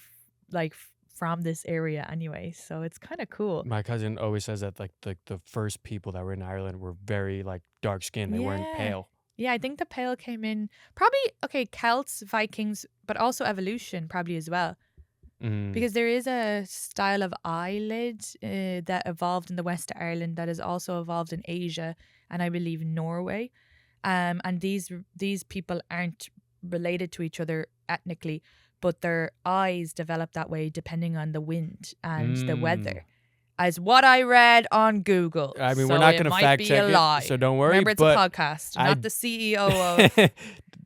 like from this area anyway, so it's kind of cool. My cousin always says that like the first people that were in Ireland were very like dark skinned. They weren't pale. Yeah, I think the pale came in probably Celts, Vikings, but also evolution probably as well. Because there is a style of eyelid that evolved in the West of Ireland that has also evolved in Asia and I believe Norway. And these people aren't related to each other ethnically, but their eyes develop that way depending on the wind and the weather. As what I read on Google. I mean, we're not going to fact check it, so don't worry. Remember, it's a podcast, not the CEO of...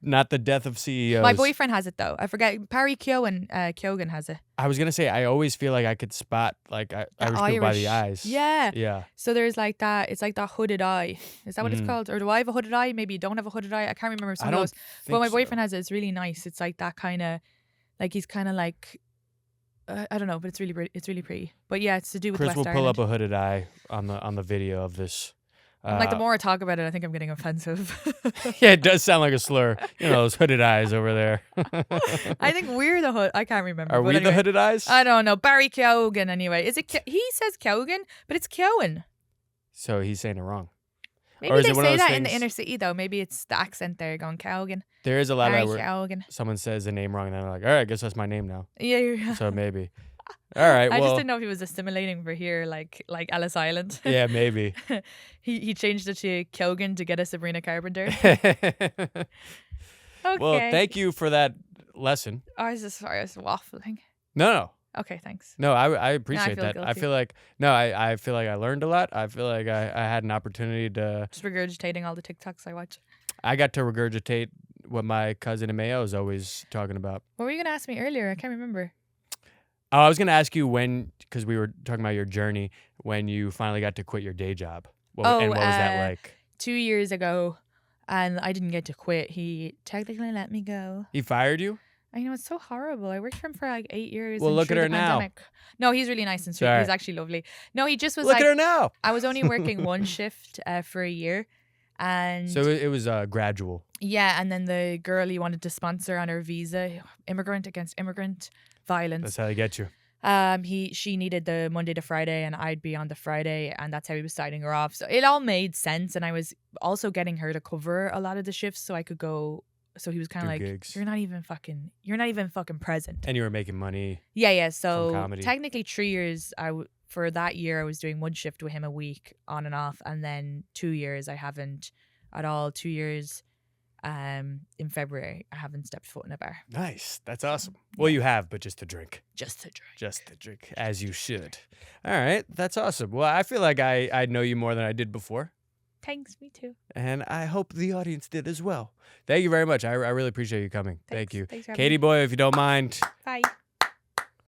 Not the death of CEOs. My boyfriend has it, though. I forget. Barry Keoghan has it. I was going to say, I always feel like I could spot like Irish people by the eyes. Yeah. Yeah. So there's like that. It's like that hooded eye. Is that what it's called? Or do I have a hooded eye? Maybe you don't have a hooded eye. I can't remember some of those. But my boyfriend has it. It's really nice. It's like that kind of... Like he's kind of like... I don't know, but it's really pretty. But yeah, it's to do with Chris West will Ireland. pull up a hooded eye on the video of this. Like the more I talk about it, I think I'm getting offensive. Yeah, it does sound like a slur. You know, those hooded eyes over there. I think we're the hood. I can't remember. Are we the hooded eyes? I don't know. Barry Keoghan anyway. Is it? He says Keoghan, but it's Keoghan. So he's saying it wrong. Maybe they say that in the inner city though. Maybe it's the accent there going Keoghan. There is a lot Barry of Keoghan. Someone says the name wrong and they're like, all right, I guess that's my name now. Yeah. So maybe. All right. I well, just didn't know if he was assimilating for here, like Ellis Island. Yeah, maybe. he changed it to Keoghan to get a Sabrina Carpenter. Okay. Well, thank you for that lesson. Oh, I was waffling. No. Okay, thanks. No, I appreciate that. guilty. I feel like I feel like I learned a lot. I feel like I had an opportunity to Just regurgitating all the TikToks I watch. I got to regurgitate what my cousin in Mayo is always talking about. What were you gonna ask me earlier? I can't remember. Oh, I was going to ask you because we were talking about your journey, when you finally got to quit your day job. And what was that like? 2 years ago, and I didn't get to quit. He technically let me go. He fired you? I know, it's so horrible. I worked for him for like 8 years. Well, look at her now. No, he's really nice and sweet. Sorry. He's actually lovely. No, he just was Look at her now. I was only working one shift for a year. And so it was gradual. Yeah, and then the girl he wanted to sponsor on her visa, immigrant against immigrant violence. That's how they get you. She needed the Monday to Friday, and I'd be on the Friday, and that's how he was signing her off. So it all made sense, and I was also getting her to cover a lot of the shifts, so I could go So he was kind Do of like, gigs. you're not even fucking present. And you were making money. Yeah. So comedy. technically 3 years, for that year, I was doing one shift with him a week on and off. And then 2 years, I haven't at all. 2 years in February, I haven't stepped foot in a bar. Nice. That's awesome. Well, you have, but just to drink. Just to drink. Just to drink, as you should. All right. That's awesome. Well, I feel like I know you more than I did before. Thanks, me too. And I hope the audience did as well. Thank you very much. I really appreciate you coming. Thank Thanks. you. Thanks for having Katie me. Boyle, if you don't mind. Bye.